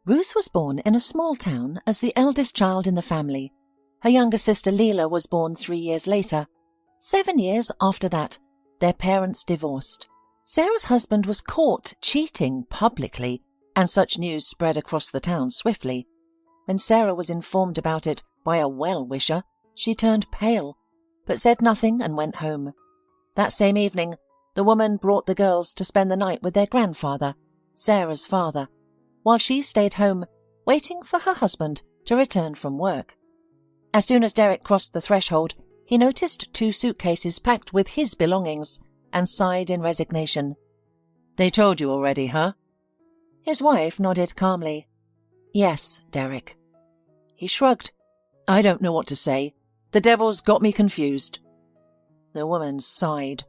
Ruth was born in a small town as the eldest child in the family. Her younger sister Leela was born 3 years later. 7 years after that, their parents divorced. Sarah's husband was caught cheating publicly, and such news spread across the town swiftly. When Sarah was informed about it by a well-wisher, she turned pale, but said nothing and went home. That same evening, the woman brought the girls to spend the night with their grandfather, Sarah's father, while she stayed home, waiting for her husband to return from work. As soon as Derek crossed the threshold, he noticed 2 suitcases packed with his belongings and sighed in resignation. "They told you already, huh?" His wife nodded calmly. "Yes, Derek." He shrugged. "I don't know what to say. The devil's got me confused." The woman sighed.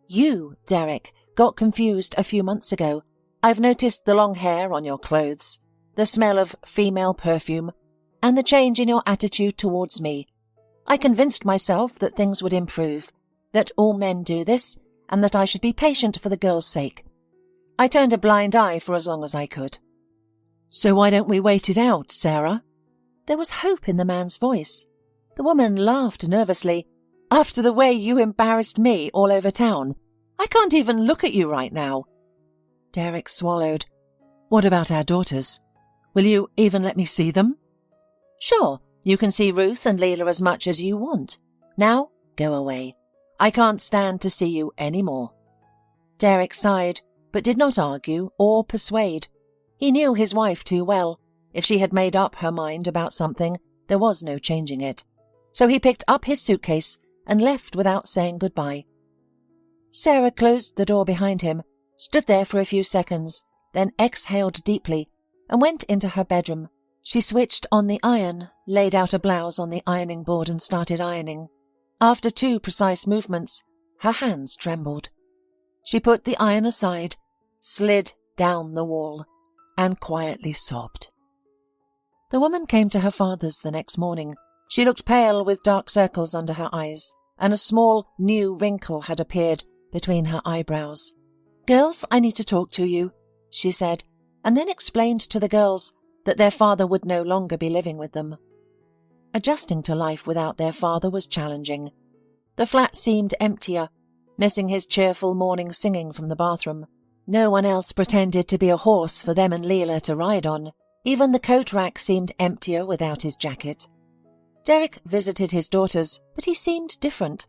"You, Derek, got confused a few months ago. I've noticed the long hair on your clothes, the smell of female perfume, and the change in your attitude towards me. I convinced myself that things would improve, that all men do this, and that I should be patient for the girl's sake. I turned a blind eye for as long as I could." "So why don't we wait it out, Sarah?" There was hope in the man's voice. The woman laughed nervously. "After the way you embarrassed me all over town, I can't even look at you right now." Derek swallowed. "What about our daughters? Will you even let me see them?" "Sure, you can see Ruth and Leela as much as you want. Now, go away. I can't stand to see you any more." Derek sighed, but did not argue or persuade. He knew his wife too well. If she had made up her mind about something, there was no changing it. So he picked up his suitcase and left without saying goodbye. Sarah closed the door behind him, stood there for a few seconds, then exhaled deeply and went into her bedroom. She switched on the iron, laid out a blouse on the ironing board and started ironing. After 2 precise movements, her hands trembled. She put the iron aside, slid down the wall, and quietly sobbed. The woman came to her father's the next morning. She looked pale with dark circles under her eyes, and a small new wrinkle had appeared between her eyebrows. "Girls, I need to talk to you," she said, and then explained to the girls that their father would no longer be living with them. Adjusting to life without their father was challenging. The flat seemed emptier, missing his cheerful morning singing from the bathroom. No one else pretended to be a horse for them and Leela to ride on. Even the coat rack seemed emptier without his jacket. Derek visited his daughters, but he seemed different.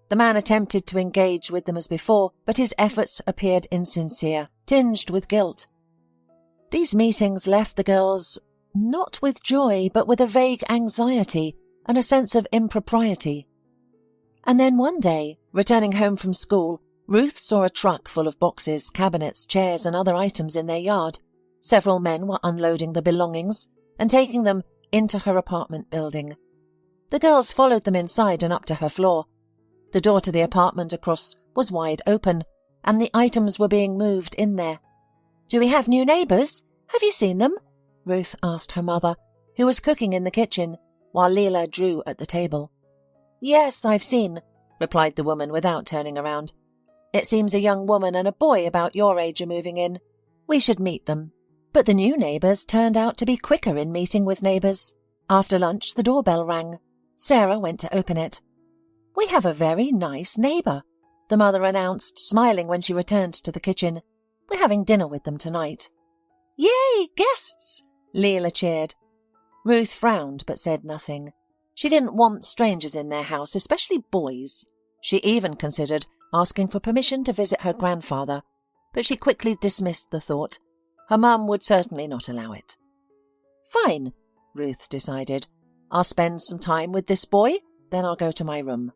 The man attempted to engage with them as before, but his efforts appeared insincere, tinged with guilt. These meetings left the girls not with joy, but with a vague anxiety and a sense of impropriety. And then one day, returning home from school, Ruth saw a truck full of boxes, cabinets, chairs, and other items in their yard. Several men were unloading the belongings and taking them into her apartment building. The girls followed them inside and up to her floor. The door to the apartment across was wide open, and the items were being moved in there. "Do we have new neighbours? Have you seen them?" Ruth asked her mother, who was cooking in the kitchen, while Leela drew at the table. "Yes, I've seen," replied the woman without turning around. "It seems a young woman and a boy about your age are moving in. We should meet them." But the new neighbours turned out to be quicker in meeting with neighbours. After lunch, the doorbell rang. Sarah went to open it. "We have a very nice neighbour," the mother announced, smiling when she returned to the kitchen. "We're having dinner with them tonight." "Yay, guests!" Leela cheered. Ruth frowned but said nothing. She didn't want strangers in their house, especially boys. She even considered asking for permission to visit her grandfather, but she quickly dismissed the thought. Her mum would certainly not allow it. "Fine," Ruth decided. "I'll spend some time with this boy, then I'll go to my room."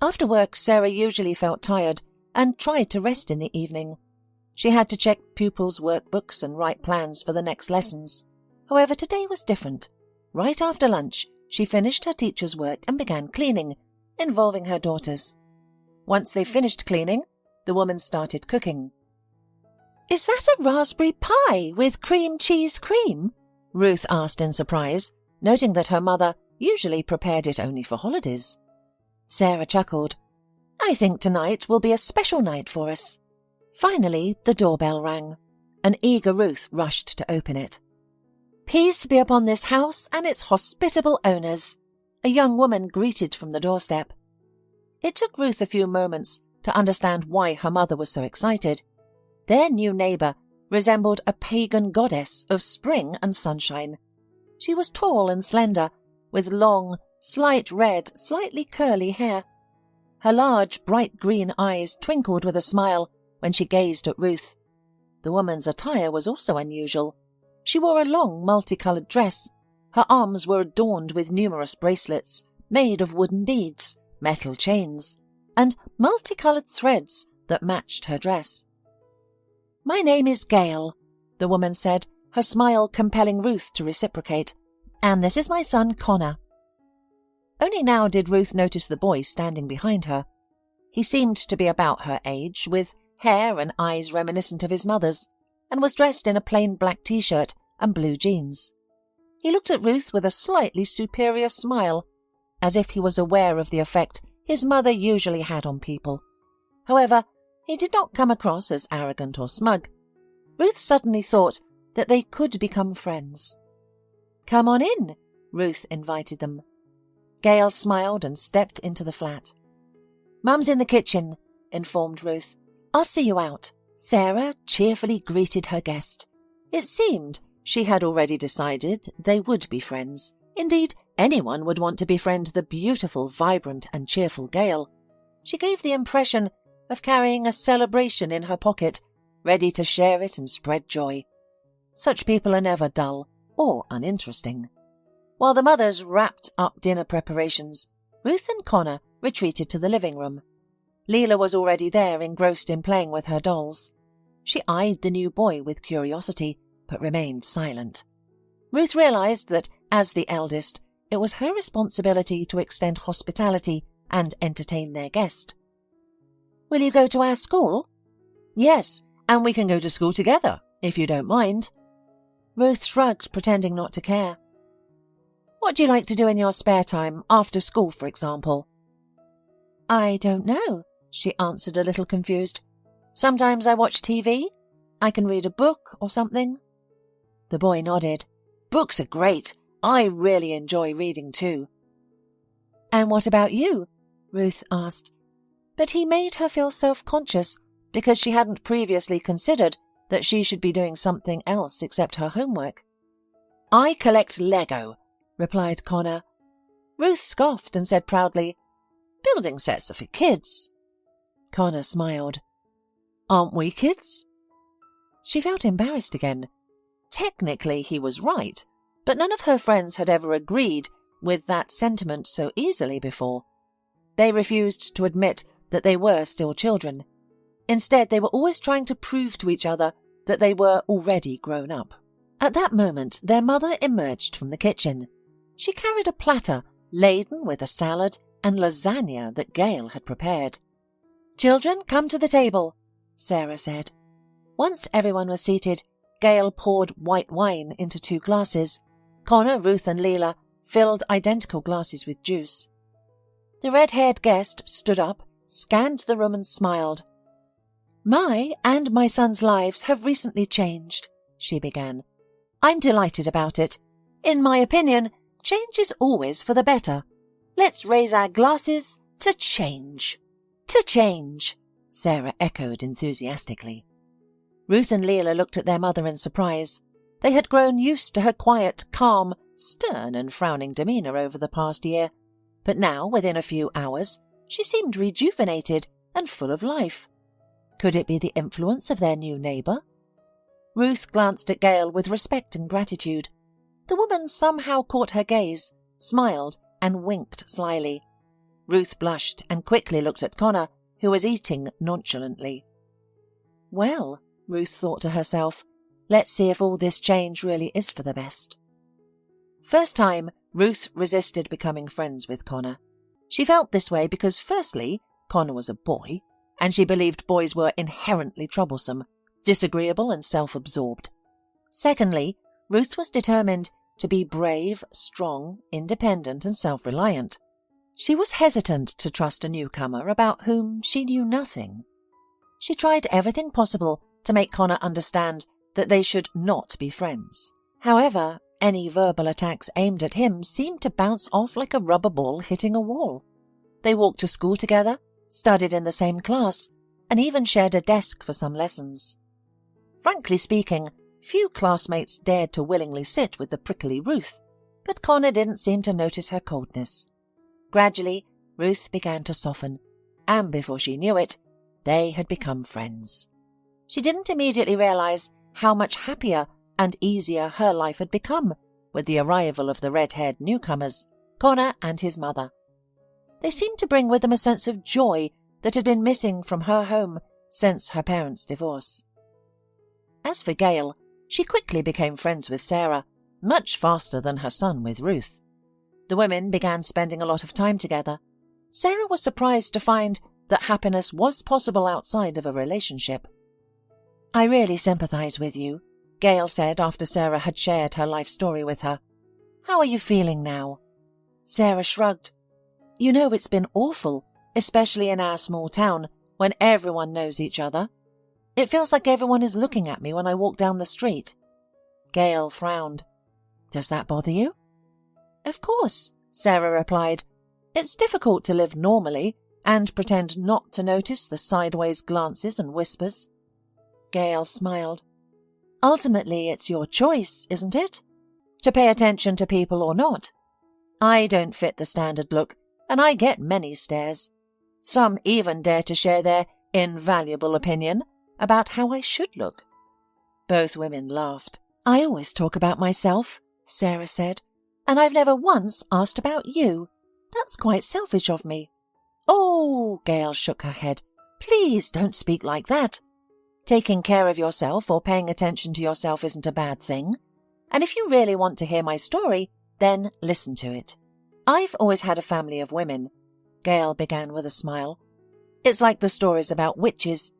After work, Sarah usually felt tired and tried to rest in the evening. She had to check pupils' workbooks and write plans for the next lessons. However, today was different. Right after lunch, she finished her teacher's work and began cleaning, involving her daughters. Once they finished cleaning, the woman started cooking. "Is that a raspberry pie with cream cheese cream?" Ruth asked in surprise, noting that her mother usually prepared it only for holidays. Sarah chuckled. "I think tonight will be a special night for us." Finally, the doorbell rang. An eager Ruth rushed to open it. "Peace be upon this house and its hospitable owners," a young woman greeted from the doorstep. It took Ruth a few moments to understand why her mother was so excited. Their new neighbour resembled a pagan goddess of spring and sunshine. She was tall and slender, with long, slight red, slightly curly hair. Her large, bright green eyes twinkled with a smile when she gazed at Ruth. The woman's attire was also unusual. She wore a long, multicoloured dress. Her arms were adorned with numerous bracelets made of wooden beads, metal chains, and multicoloured threads that matched her dress. "My name is Gail," the woman said, her smile compelling Ruth to reciprocate, "and this is my son Connor." Only now did Ruth notice the boy standing behind her. He seemed to be about her age, with hair and eyes reminiscent of his mother's, and was dressed in a plain black t-shirt and blue jeans. He looked at Ruth with a slightly superior smile, as if he was aware of the effect his mother usually had on people. However, he did not come across as arrogant or smug. Ruth suddenly thought that they could become friends. "Come on in," Ruth invited them. Gail smiled and stepped into the flat. "Mum's in the kitchen," informed Ruth. "I'll see you out." Sarah cheerfully greeted her guest. It seemed she had already decided they would be friends. Indeed, anyone would want to befriend the beautiful, vibrant and cheerful Gail. She gave the impression of carrying a celebration in her pocket, ready to share it and spread joy. Such people are never dull or uninteresting. While the mothers wrapped up dinner preparations, Ruth and Connor retreated to the living room. Leela was already there, engrossed in playing with her dolls. She eyed the new boy with curiosity, but remained silent. Ruth realized that, as the eldest, it was her responsibility to extend hospitality and entertain their guest. "Will you go to our school?" "Yes, and we can go to school together, if you don't mind." Ruth shrugged, pretending not to care. "What do you like to do in your spare time, after school, for example?" "I don't know," she answered, a little confused. "Sometimes I watch TV. I can read a book or something." The boy nodded. "Books are great. I really enjoy reading too." "And what about you?" Ruth asked. But he made her feel self-conscious because she hadn't previously considered that she should be doing something else except her homework. "I collect Lego," replied Connor. Ruth scoffed and said proudly, "Building sets are for kids." Connor smiled. "Aren't we kids?" She felt embarrassed again. Technically he was right, but none of her friends had ever agreed with that sentiment so easily before. They refused to admit that they were still children. Instead, they were always trying to prove to each other that they were already grown up. At that moment, their mother emerged from the kitchen. She carried a platter laden with a salad and lasagna that Gail had prepared. "Children, come to the table," Sarah said. Once everyone was seated, Gail poured white wine into 2 glasses. Connor, Ruth and Leela filled identical glasses with juice. The red-haired guest stood up, scanned the room and smiled. "My and my son's lives have recently changed," she began. "I'm delighted about it. In my opinion, change is always for the better. Let's raise our glasses to change." "To change," Sarah echoed enthusiastically. Ruth and Leela looked at their mother in surprise. They had grown used to her quiet, calm, stern and frowning demeanour over the past year, but now, within a few hours, she seemed rejuvenated and full of life. Could it be the influence of their new neighbour? Ruth glanced at Gail with respect and gratitude. The woman somehow caught her gaze, smiled and winked slyly. Ruth blushed and quickly looked at Connor, who was eating nonchalantly. Well, Ruth thought to herself, let's see if all this change really is for the best. First time, Ruth resisted becoming friends with Connor. She felt this way because, firstly, Connor was a boy, and she believed boys were inherently troublesome, disagreeable and self-absorbed. Secondly, Ruth was determined to be brave, strong, independent and self-reliant. She was hesitant to trust a newcomer about whom she knew nothing. She tried everything possible to make Connor understand that they should not be friends. However, any verbal attacks aimed at him seemed to bounce off like a rubber ball hitting a wall. They walked to school together, studied in the same class, and even shared a desk for some lessons. Frankly speaking, few classmates dared to willingly sit with the prickly Ruth, but Connor didn't seem to notice her coldness. Gradually, Ruth began to soften, and before she knew it, they had become friends. She didn't immediately realize how much happier and easier her life had become with the arrival of the red-haired newcomers, Connor and his mother. They seemed to bring with them a sense of joy that had been missing from her home since her parents' divorce. As for Gail, she quickly became friends with Sarah, much faster than her son with Ruth. The women began spending a lot of time together. Sarah was surprised to find that happiness was possible outside of a relationship. "I really sympathize with you," Gail said after Sarah had shared her life story with her. "How are you feeling now?" Sarah shrugged. "You know, it's been awful, especially in our small town, when everyone knows each other. It feels like everyone is looking at me when I walk down the street." Gail frowned. "Does that bother you?" "Of course," Sarah replied. "It's difficult to live normally and pretend not to notice the sideways glances and whispers." Gail smiled. "Ultimately, it's your choice, isn't it? To pay attention to people or not. I don't fit the standard look, and I get many stares. Some even dare to share their invaluable opinion about how I should look." Both women laughed. "I always talk about myself," Sarah said, "and I've never once asked about you. That's quite selfish of me." "Oh," Gail shook her head. "Please don't speak like that. Taking care of yourself or paying attention to yourself isn't a bad thing. And if you really want to hear my story, then listen to it. I've always had a family of women." Gail began with a smile. "It's like the stories about witches.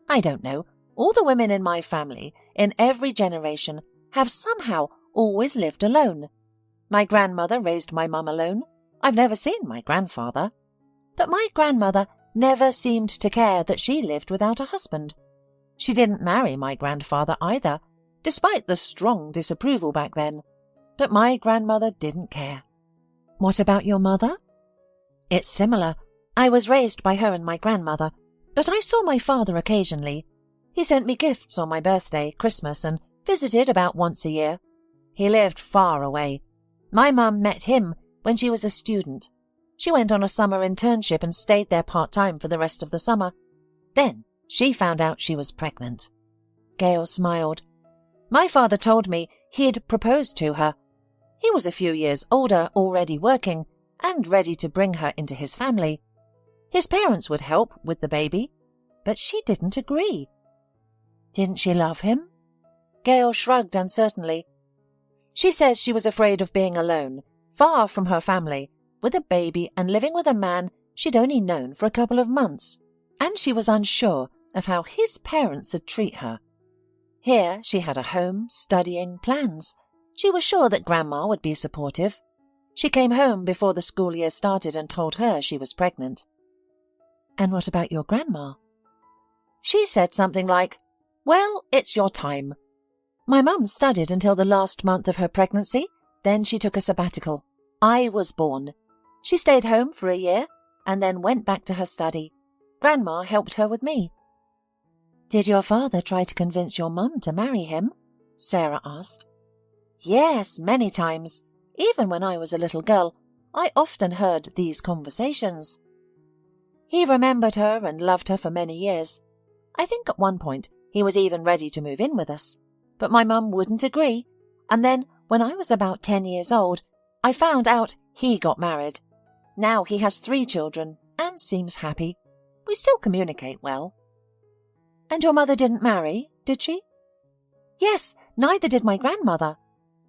I don't know, all the women in my family, in every generation, have somehow always lived alone. My grandmother raised my mum alone. I've never seen my grandfather. But my grandmother never seemed to care that she lived without a husband. She didn't marry my grandfather either, despite the strong disapproval back then. But my grandmother didn't care." "What about your mother?" "It's similar. I was raised by her and my grandmother, but I saw my father occasionally. He sent me gifts on my birthday, Christmas, and visited about once a year. He lived far away. My mum met him when she was a student. She went on a summer internship and stayed there part-time for the rest of the summer. Then she found out she was pregnant." Gail smiled. "My father told me he'd proposed to her. He was a few years older, already working, and ready to bring her into his family. His parents would help with the baby, but she didn't agree." "Didn't she love him?" Gail shrugged uncertainly. "She says she was afraid of being alone, far from her family, with a baby and living with a man she'd only known for a couple of months, and she was unsure of how his parents would treat her. Here she had a home, studying, plans. She was sure that Grandma would be supportive. She came home before the school year started and told her she was pregnant." "And what about your grandma?" "She said something like, 'Well, it's your time.' My mum studied until the last month of her pregnancy, then she took a sabbatical. I was born. She stayed home for a year and then went back to her study. Grandma helped her with me." "Did your father try to convince your mum to marry him?" Sarah asked. "Yes, many times. Even when I was a little girl, I often heard these conversations. He remembered her and loved her for many years. I think at one point he was even ready to move in with us. But my mum wouldn't agree, and then, when I was about 10 years old, I found out he got married. Now he has 3 children and seems happy. We still communicate well." "And your mother didn't marry, did she?" "Yes, neither did my grandmother.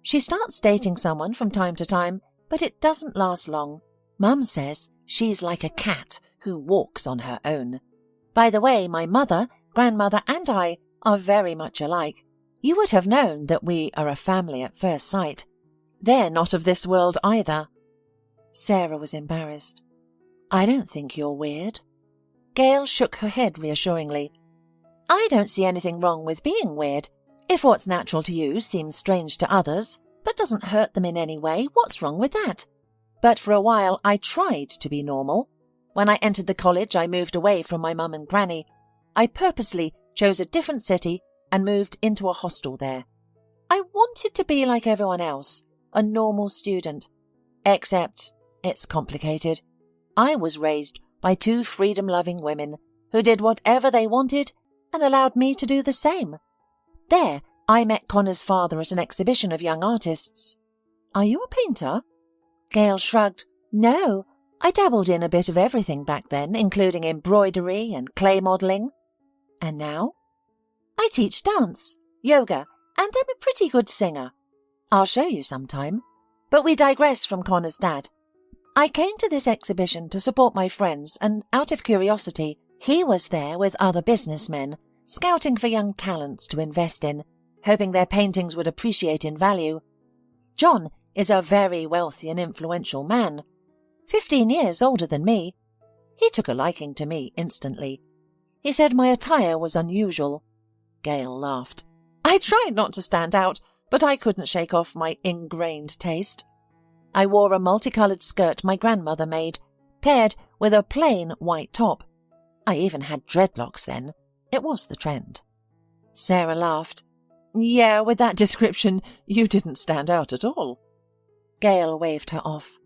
She starts dating someone from time to time, but it doesn't last long. Mum says she's like a cat who walks on her own. By the way, my mother, grandmother, and I are very much alike. You would have known that we are a family at first sight. They're not of this world either." Sarah was embarrassed. "I don't think you're weird." Gail shook her head reassuringly. "I don't see anything wrong with being weird. If what's natural to you seems strange to others, but doesn't hurt them in any way, what's wrong with that? But for a while I tried to be normal. When I entered the college, I moved away from my mum and granny. I purposely chose a different city and moved into a hostel there. I wanted to be like everyone else, a normal student. Except it's complicated. I was raised by two freedom-loving women who did whatever they wanted and allowed me to do the same. There, I met Connor's father at an exhibition of young artists. Are you a painter? Gail shrugged. No, I dabbled in a bit of everything back then, including embroidery and clay modelling. And now? I teach dance, yoga, and I'm a pretty good singer. I'll show you sometime. But we digress from Connor's dad. I came to this exhibition to support my friends, and out of curiosity, he was there with other businessmen, scouting for young talents to invest in, hoping their paintings would appreciate in value. John is a very wealthy and influential man, 15 years older than me. He took a liking to me instantly. He said my attire was unusual. Gail laughed. I tried not to stand out, but I couldn't shake off my ingrained taste. I wore a multicoloured skirt my grandmother made, paired with a plain white top. I even had dreadlocks then. It was the trend. Sarah laughed. Yeah, with that description, you didn't stand out at all. Gail waved her off.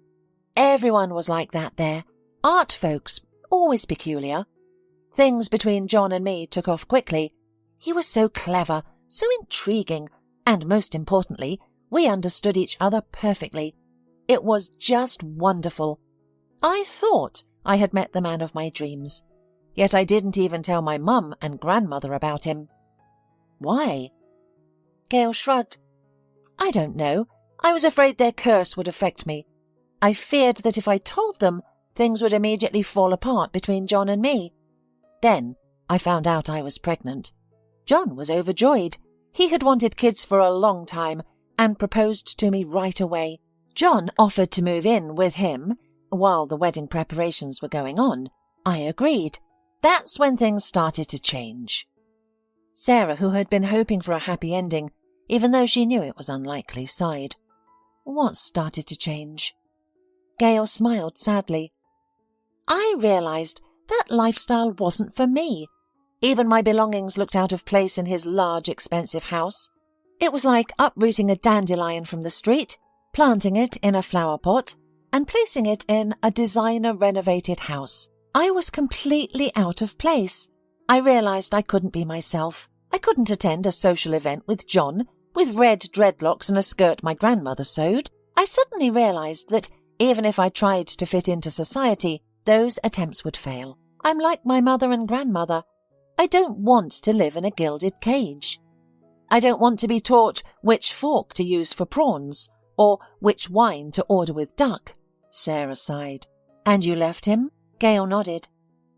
Everyone was like that there. Art folks, always peculiar. Things between John and me took off quickly. He was so clever, so intriguing, and most importantly, we understood each other perfectly. It was just wonderful. I thought I had met the man of my dreams, yet I didn't even tell my mum and grandmother about him. Why? Gail shrugged. I don't know. I was afraid their curse would affect me. I feared that if I told them, things would immediately fall apart between John and me. Then I found out I was pregnant. John was overjoyed. He had wanted kids for a long time and proposed to me right away. John offered to move in with him while the wedding preparations were going on. I agreed. That's when things started to change. Sarah, who had been hoping for a happy ending, even though she knew it was unlikely, sighed. What started to change? Gail smiled sadly. I realised that lifestyle wasn't for me. Even my belongings looked out of place in his large, expensive house. It was like uprooting a dandelion from the street, planting it in a flower pot, and placing it in a designer-renovated house. I was completely out of place. I realised I couldn't be myself. I couldn't attend a social event with John, with red dreadlocks and a skirt my grandmother sewed. I suddenly realised that even if I tried to fit into society, those attempts would fail. I'm like my mother and grandmother. I don't want to live in a gilded cage. I don't want to be taught which fork to use for prawns, or which wine to order with duck. Sarah sighed. And you left him? Gail nodded.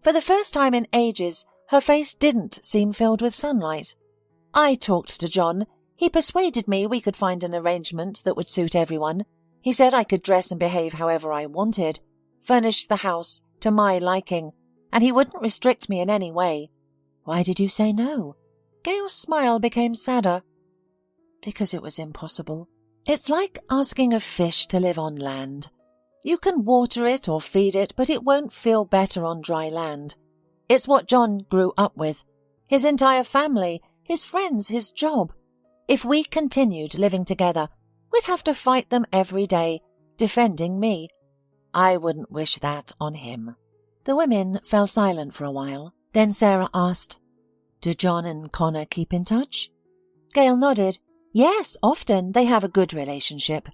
For the first time in ages, her face didn't seem filled with sunlight. I talked to John. He persuaded me we could find an arrangement that would suit everyone. He said I could dress and behave however I wanted, furnish the house to my liking, and he wouldn't restrict me in any way. Why did you say no? Gail's smile became sadder. Because it was impossible. It's like asking a fish to live on land. You can water it or feed it, but it won't feel better on dry land. It's what John grew up with. His entire family, his friends, his job. If we continued living together, we'd have to fight them every day, defending me. I wouldn't wish that on him. The women fell silent for a while. Then Sarah asked, Do John and Connor keep in touch? Gail nodded. Yes, often. They have a good relationship.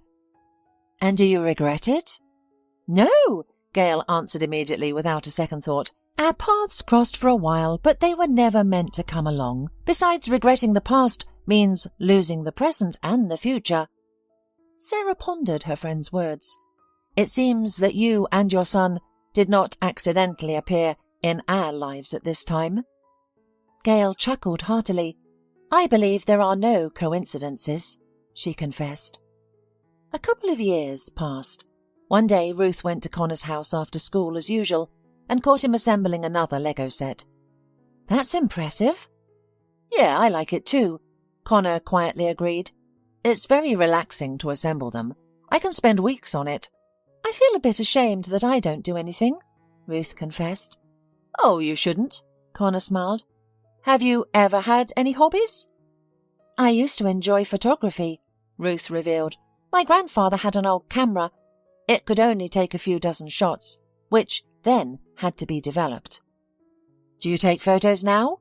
And do you regret it? No, Gail answered immediately without a second thought. Our paths crossed for a while, but they were never meant to come along. Besides, regretting the past means losing the present and the future. Sarah pondered her friend's words. It seems that you and your son did not accidentally appear in our lives at this time. Gail chuckled heartily. I believe there are no coincidences, she confessed. A couple of years passed. One day Ruth went to Connor's house after school as usual and caught him assembling another Lego set. That's impressive. Yeah, I like it too. Connor quietly agreed. It's very relaxing to assemble them. I can spend weeks on it. I feel a bit ashamed that I don't do anything, Ruth confessed. Oh, you shouldn't, Connor smiled. Have you ever had any hobbies? I used to enjoy photography, Ruth revealed. My grandfather had an old camera. It could only take a few dozen shots, which then had to be developed. Do you take photos now?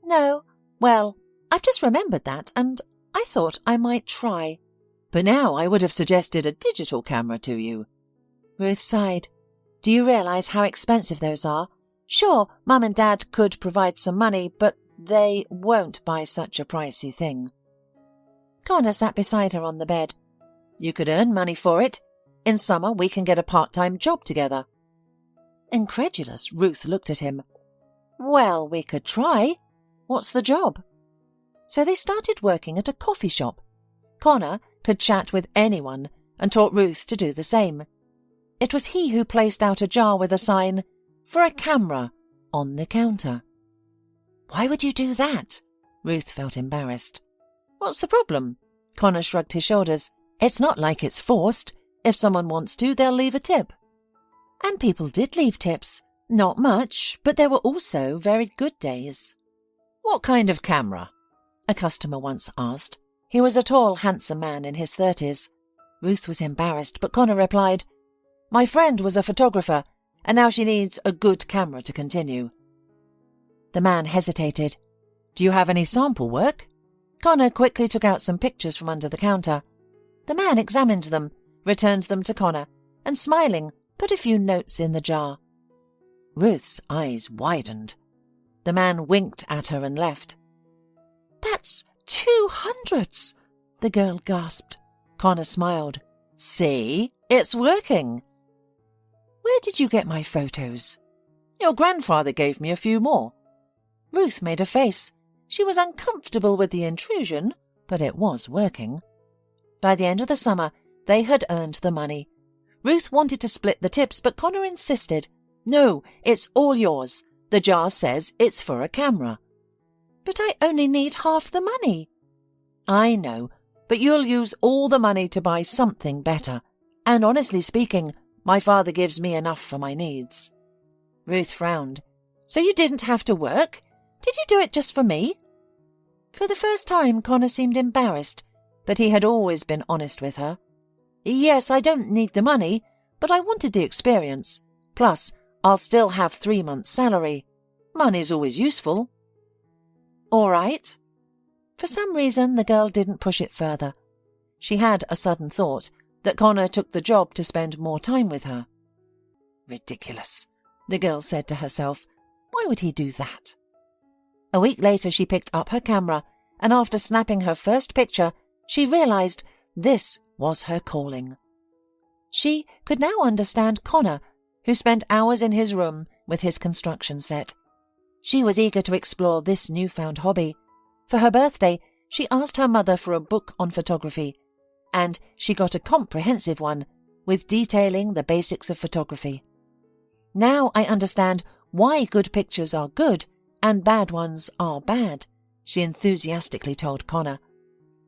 No. Well, I've just remembered that, and I thought I might try. But now I would have suggested a digital camera to you. Ruth sighed. Do you realize how expensive those are? Sure, Mum and Dad could provide some money, but they won't buy such a pricey thing. Connor sat beside her on the bed. You could earn money for it. In summer, we can get a part-time job together. Incredulous, Ruth looked at him. Well, we could try. What's the job? So they started working at a coffee shop. Connor could chat with anyone and taught Ruth to do the same. It was he who placed out a jar with a sign, "For a camera," on the counter. Why would you do that? Ruth felt embarrassed. What's the problem? Connor shrugged his shoulders. It's not like it's forced. If someone wants to, they'll leave a tip. And people did leave tips. Not much, but there were also very good days. What kind of camera? A customer once asked. He was a tall, handsome man in his 30s. Ruth was embarrassed, but Connor replied, My friend was a photographer, and now she needs a good camera to continue. The man hesitated. Do you have any sample work? Connor quickly took out some pictures from under the counter. The man examined them, returned them to Connor, and smiling, put a few notes in the jar. Ruth's eyes widened. The man winked at her and left. That's 200s, the girl gasped. Connor smiled. See, it's working. Where did you get my photos? Your grandfather gave me a few more. Ruth made a face. She was uncomfortable with the intrusion, but it was working. By the end of the summer, they had earned the money. Ruth wanted to split the tips, but Connor insisted. No, it's all yours. The jar says it's for a camera. But I only need half the money. I know, but you'll use all the money to buy something better. And honestly speaking, my father gives me enough for my needs. Ruth frowned. So you didn't have to work? Did you do it just for me? For the first time, Connor seemed embarrassed, but he had always been honest with her. Yes, I don't need the money, but I wanted the experience. Plus, I'll still have 3 months' salary. Money's always useful. All right. For some reason, the girl didn't push it further. She had a sudden thought that Connor took the job to spend more time with her. Ridiculous, the girl said to herself. Why would he do that? A week later, she picked up her camera, and after snapping her first picture, she realized this was her calling. She could now understand Connor, who spent hours in his room with his construction set. She was eager to explore this newfound hobby. For her birthday, she asked her mother for a book on photography, and she got a comprehensive one with detailing the basics of photography. Now I understand why good pictures are good and bad ones are bad, she enthusiastically told Connor.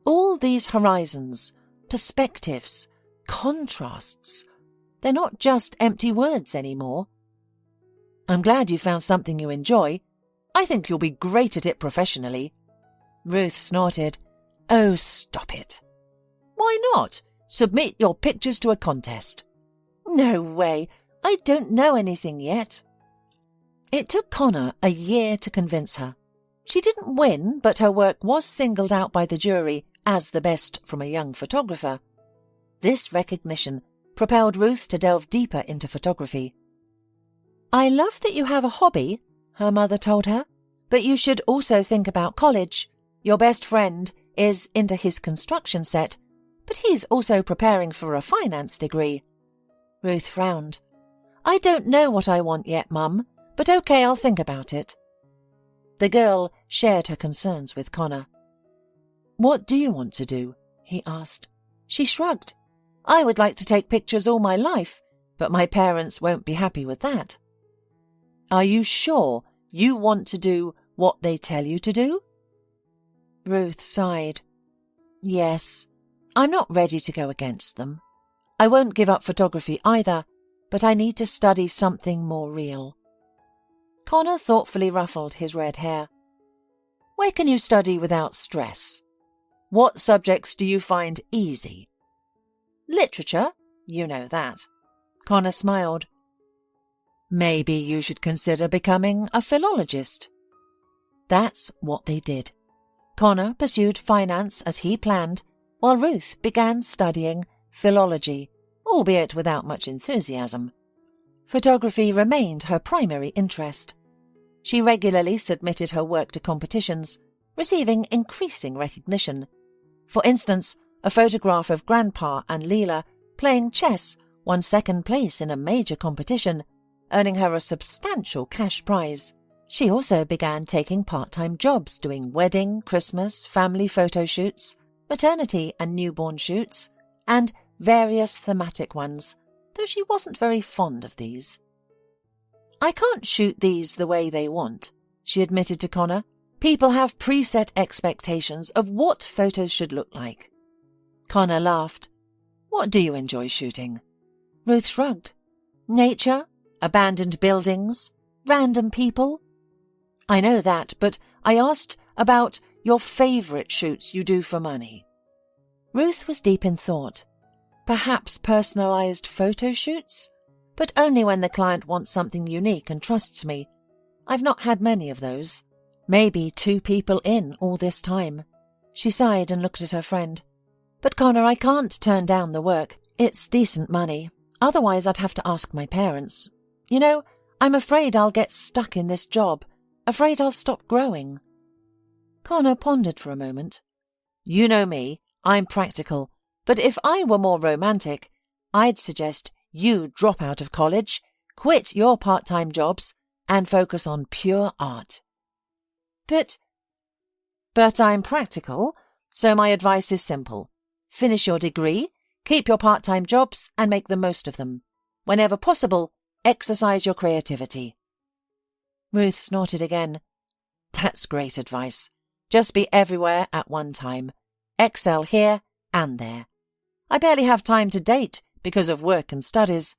All these horizons, perspectives, contrasts, they're not just empty words anymore. I'm glad you found something you enjoy. I think you'll be great at it professionally. Ruth snorted. Oh, stop it. Why not? Submit your pictures to a contest. No way. I don't know anything yet. It took Connor a year to convince her. She didn't win, but her work was singled out by the jury as the best from a young photographer. This recognition propelled Ruth to delve deeper into photography. I love that you have a hobby, her mother told her, but you should also think about college. Your best friend is into his construction set, but he's also preparing for a finance degree. Ruth frowned. I don't know what I want yet, Mum, but okay, I'll think about it. The girl shared her concerns with Connor. What do you want to do? He asked. She shrugged. I would like to take pictures all my life, but my parents won't be happy with that. Are you sure you want to do what they tell you to do? Ruth sighed. Yes, I'm not ready to go against them. I won't give up photography either, but I need to study something more real. Connor thoughtfully ruffled his red hair. Where can you study without stress? What subjects do you find easy? Literature, you know that. Connor smiled. Maybe you should consider becoming a philologist. That's what they did. Connor pursued finance as he planned, while Ruth began studying philology, albeit without much enthusiasm. Photography remained her primary interest. She regularly submitted her work to competitions, receiving increasing recognition. For instance, a photograph of Grandpa and Leela playing chess won second place in a major competition, earning her a substantial cash prize. She also began taking part-time jobs doing wedding, Christmas, family photo shoots, maternity and newborn shoots, and various thematic ones, though she wasn't very fond of these. I can't shoot these the way they want, she admitted to Connor. People have preset expectations of what photos should look like. Connor laughed. What do you enjoy shooting? Ruth shrugged. Nature, abandoned buildings, random people. I know that, but I asked about your favourite shoots you do for money. Ruth was deep in thought. Perhaps personalised photo shoots? But only when the client wants something unique and trusts me. I've not had many of those. Maybe 2 people in all this time. She sighed and looked at her friend. But Connor, I can't turn down the work. It's decent money. Otherwise I'd have to ask my parents. You know, I'm afraid I'll get stuck in this job. Afraid I'll stop growing. Connor pondered for a moment. You know me, I'm practical. But if I were more romantic, I'd suggest you drop out of college, quit your part-time jobs, and focus on pure art. But I'm practical, so my advice is simple. Finish your degree, keep your part-time jobs, and make the most of them. Whenever possible, exercise your creativity. Ruth snorted again. That's great advice. Just be everywhere at one time. Excel here and there. I barely have time to date because of work and studies.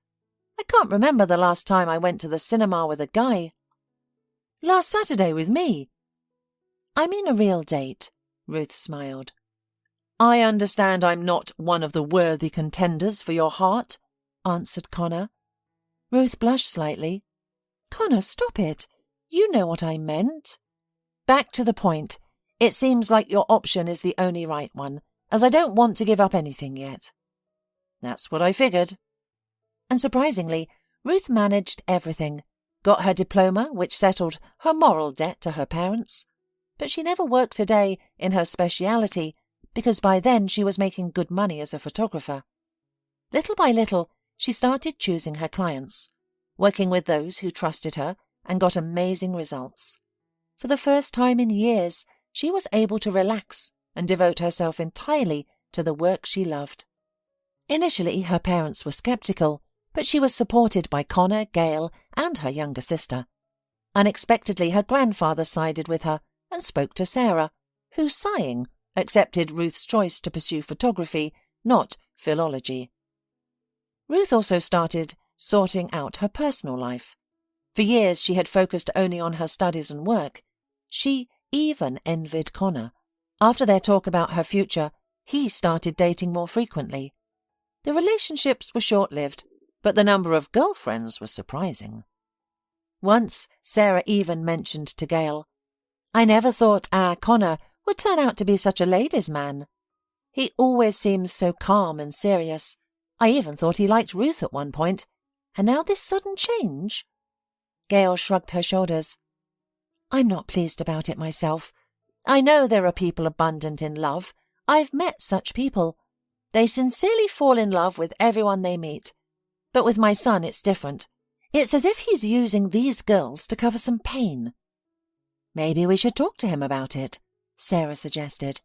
I can't remember the last time I went to the cinema with a guy. Last Saturday with me. I mean a real date, Ruth smiled. I understand I'm not one of the worthy contenders for your heart, answered Connor. Ruth blushed slightly. Connor, stop it. You know what I meant. Back to the point. It seems like your option is the only right one, as I don't want to give up anything yet. That's what I figured. And surprisingly, Ruth managed everything. Got her diploma, which settled her moral debt to her parents. But she never worked a day in her speciality, because by then she was making good money as a photographer. Little by little, she started choosing her clients, working with those who trusted her, and got amazing results. For the first time in years, she was able to relax and devote herself entirely to the work she loved. Initially, her parents were skeptical, but she was supported by Connor, Gail, and her younger sister. Unexpectedly, her grandfather sided with her and spoke to Sarah, who, sighing, accepted Ruth's choice to pursue photography, not philology. Ruth also started sorting out her personal life. For years she had focused only on her studies and work. She even envied Connor. After their talk about her future, he started dating more frequently. The relationships were short-lived, but the number of girlfriends was surprising. Once, Sarah even mentioned to Gail, I never thought our Connor would turn out to be such a ladies' man. He always seems so calm and serious. I even thought he liked Ruth at one point, and now this sudden change? Gail shrugged her shoulders. I'm not pleased about it myself. I know there are people abundant in love. I've met such people. They sincerely fall in love with everyone they meet. But with my son it's different. It's as if he's using these girls to cover some pain. Maybe we should talk to him about it, Sarah suggested.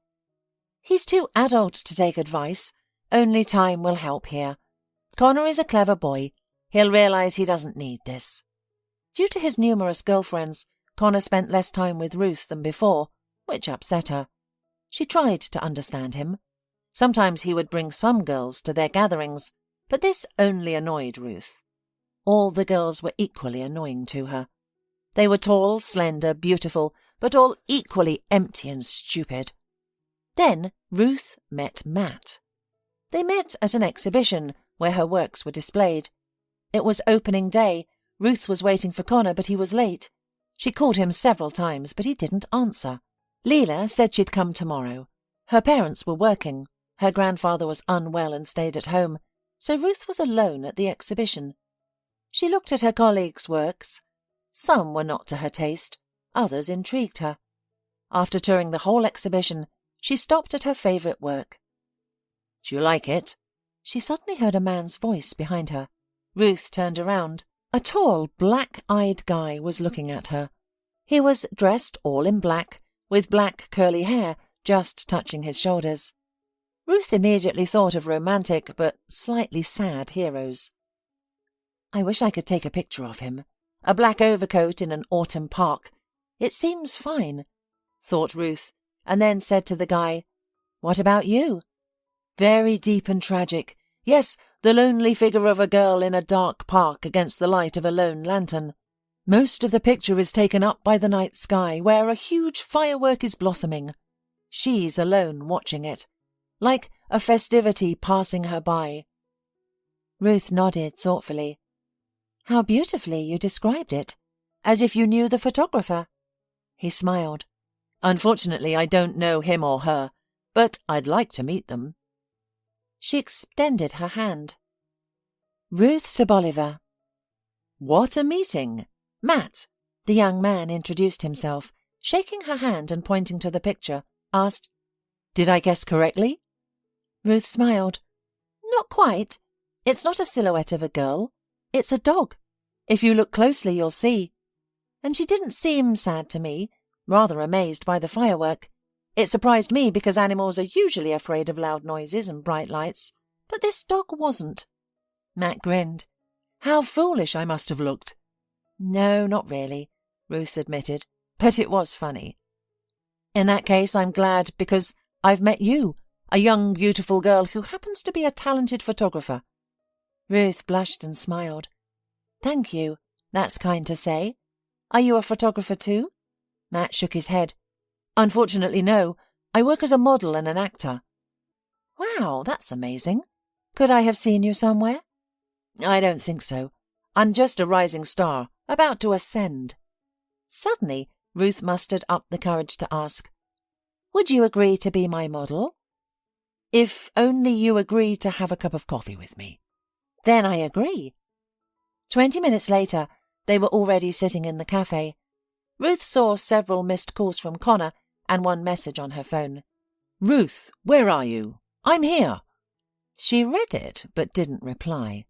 He's too adult to take advice. Only time will help here. Connor is a clever boy. He'll realize he doesn't need this. Due to his numerous girlfriends, Connor spent less time with Ruth than before, which upset her. She tried to understand him. Sometimes he would bring some girls to their gatherings, but this only annoyed Ruth. All the girls were equally annoying to her. They were tall, slender, beautiful, but all equally empty and stupid. Then Ruth met Matt. They met at an exhibition where her works were displayed. It was opening day. Ruth was waiting for Connor, but he was late. She called him several times, but he didn't answer. Leela said she'd come tomorrow. Her parents were working. Her grandfather was unwell and stayed at home, so Ruth was alone at the exhibition. She looked at her colleagues' works. Some were not to her taste, others intrigued her. After touring the whole exhibition, she stopped at her favourite work. "Do you like it?" She suddenly heard a man's voice behind her. Ruth turned around. A tall, black-eyed guy was looking at her. He was dressed all in black, with black curly hair just touching his shoulders. Ruth immediately thought of romantic but slightly sad heroes. I wish I could take a picture of him. A black overcoat in an autumn park. It seems fine, thought Ruth, and then said to the guy, "What about you?" "Very deep and tragic. Yes, the lonely figure of a girl in a dark park against the light of a lone lantern. Most of the picture is taken up by the night sky, where a huge firework is blossoming. She's alone watching it, like a festivity passing her by." Ruth nodded thoughtfully. "How beautifully you described it, as if you knew the photographer." He smiled. "Unfortunately, I don't know him or her, but I'd like to meet them." She extended her hand. "Ruth Saboliver." "What a meeting! Matt," the young man introduced himself, shaking her hand and pointing to the picture, asked, "Did I guess correctly?" Ruth smiled. "Not quite. It's not a silhouette of a girl. It's a dog. If you look closely, you'll see." And she didn't seem sad to me, rather amazed by the firework. It surprised me because animals are usually afraid of loud noises and bright lights, but this dog wasn't. Matt grinned. "How foolish I must have looked." "No, not really," Ruth admitted, "but it was funny." "In that case, I'm glad, because I've met you, a young, beautiful girl who happens to be a talented photographer." Ruth blushed and smiled. "Thank you. That's kind to say. Are you a photographer too?" Matt shook his head. "Unfortunately, no. I work as a model and an actor." "Wow, that's amazing. Could I have seen you somewhere?" "I don't think so. I'm just a rising star, about to ascend." Suddenly, Ruth mustered up the courage to ask, "Would you agree to be my model?" "If only you agree to have a cup of coffee with me." "Then I agree." 20 minutes later, they were already sitting in the cafe. Ruth saw several missed calls from Connor and one message on her phone. "Ruth, where are you? I'm here." She read it, but didn't reply.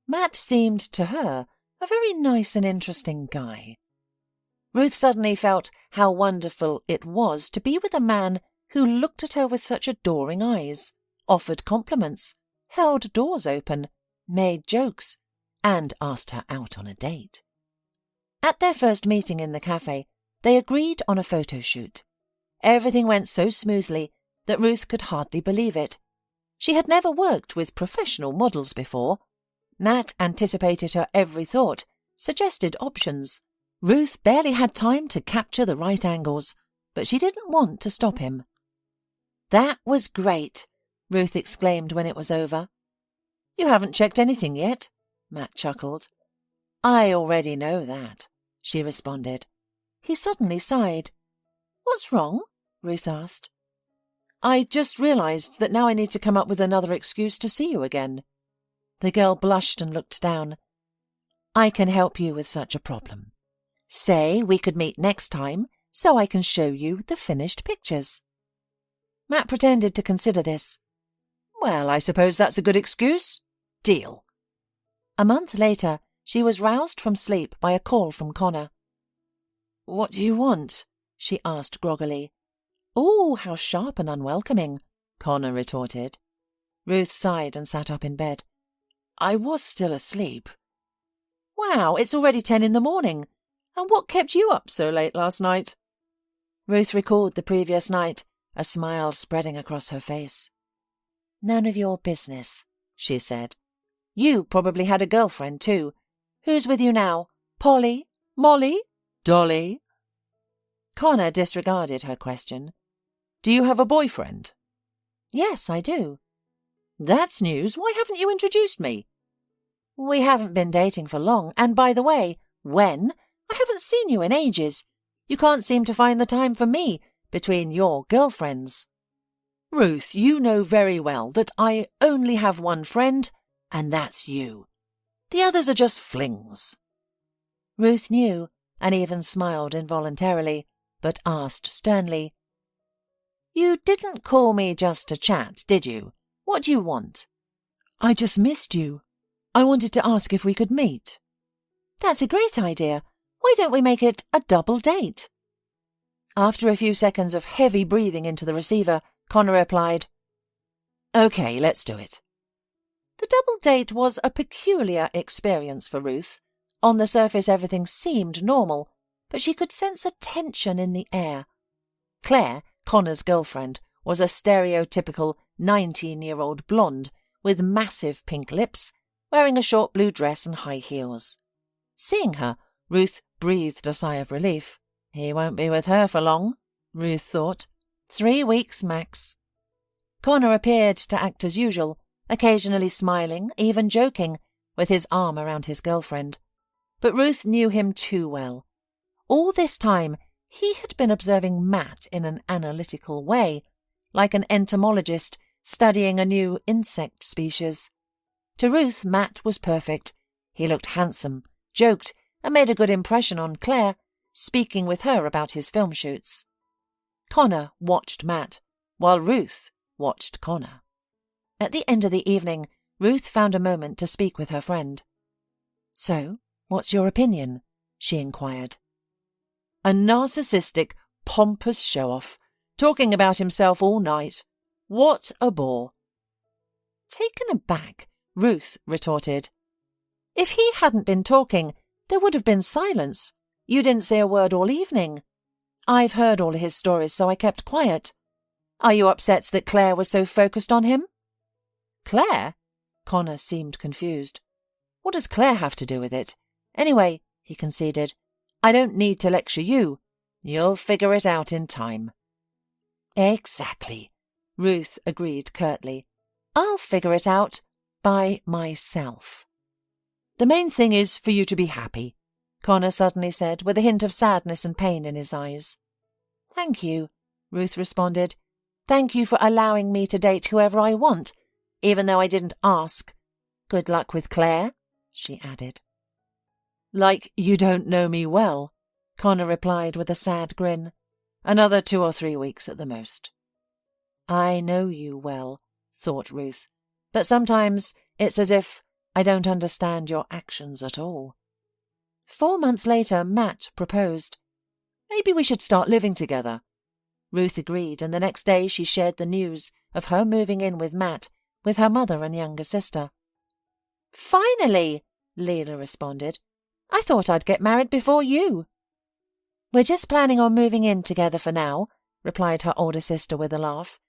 Matt seemed to her a very nice and interesting guy. Ruth suddenly felt how wonderful it was to be with a man who looked at her with such adoring eyes, offered compliments, held doors open, made jokes, and asked her out on a date. At their first meeting in the cafe, they agreed on a photo shoot. Everything went so smoothly that Ruth could hardly believe it. She had never worked with professional models before. Matt anticipated her every thought, suggested options. Ruth barely had time to capture the right angles, but she didn't want to stop him. "That was great," Ruth exclaimed when it was over. "You haven't checked anything yet," Matt chuckled. "I already know that," she responded. He suddenly sighed. "What's wrong?" Ruth asked. "I just realized that now I need to come up with another excuse to see you again." The girl blushed and looked down. "I can help you with such a problem. Say we could meet next time so I can show you the finished pictures." Matt pretended to consider this. "Well, I suppose that's a good excuse. Deal." A month later, she was roused from sleep by a call from Connor. "What do you want?" she asked groggily. "Oh, how sharp and unwelcoming," Connor retorted. Ruth sighed and sat up in bed. "I was still asleep." "Wow, it's already 10 in the morning. And what kept you up so late last night?" Ruth recalled the previous night, a smile spreading across her face. "None of your business," she said. "You probably had a girlfriend too. Who's with you now? Polly? Molly? Dolly?" Connor disregarded her question. "Do you have a boyfriend?" "Yes, I do." "That's news. Why haven't you introduced me?" "We haven't been dating for long, and by the way, when? I haven't seen you in ages. You can't seem to find the time for me between your girlfriends." "Ruth, you know very well that I only have one friend, and that's you. The others are just flings." Ruth knew, and even smiled involuntarily, but asked sternly, "You didn't call me just to chat, did you? What do you want?" "I just missed you. I wanted to ask if we could meet." "That's a great idea. Why don't we make it a double date?" After a few seconds of heavy breathing into the receiver, Connor replied, "OK, let's do it." The double date was a peculiar experience for Ruth. On the surface, everything seemed normal, but she could sense a tension in the air. Claire, Connor's girlfriend, was a stereotypical 19-year-old blonde with massive pink lips, wearing a short blue dress and high heels. Seeing her, Ruth breathed a sigh of relief. He won't be with her for long, Ruth thought. 3 weeks max. Connor appeared to act as usual, occasionally smiling, even joking, with his arm around his girlfriend. But Ruth knew him too well. All this time, he had been observing Matt in an analytical way, like an entomologist studying a new insect species. To Ruth, Matt was perfect. He looked handsome, joked, and made a good impression on Claire, speaking with her about his film shoots. Connor watched Matt, while Ruth watched Connor. At the end of the evening, Ruth found a moment to speak with her friend. "So, what's your opinion?" she inquired. "A narcissistic, pompous show-off, talking about himself all night. What a bore." Taken aback, Ruth retorted, "If he hadn't been talking, there would have been silence. You didn't say a word all evening. I've heard all his stories, so I kept quiet. Are you upset that Claire was so focused on him?" "Claire?" Connor seemed confused. "What does Claire have to do with it? Anyway," he conceded, "I don't need to lecture you. You'll figure it out in time." "Exactly," Ruth agreed curtly. "I'll figure it out by myself." "The main thing is for you to be happy," Connor suddenly said, with a hint of sadness and pain in his eyes. "Thank you," Ruth responded. "Thank you for allowing me to date whoever I want, even though I didn't ask. Good luck with Claire," she added. "Like you don't know me well," Connor replied with a sad grin. "Another 2 or 3 weeks at the most." "I know you well," thought Ruth, "but sometimes it's as if I don't understand your actions at all." 4 months later, Matt proposed. "Maybe we should start living together." Ruth agreed, and the next day she shared the news of her moving in with Matt with her mother and younger sister. "Finally," Leela responded. "I thought I'd get married before you." "We're just planning on moving in together for now," replied her older sister with a laugh.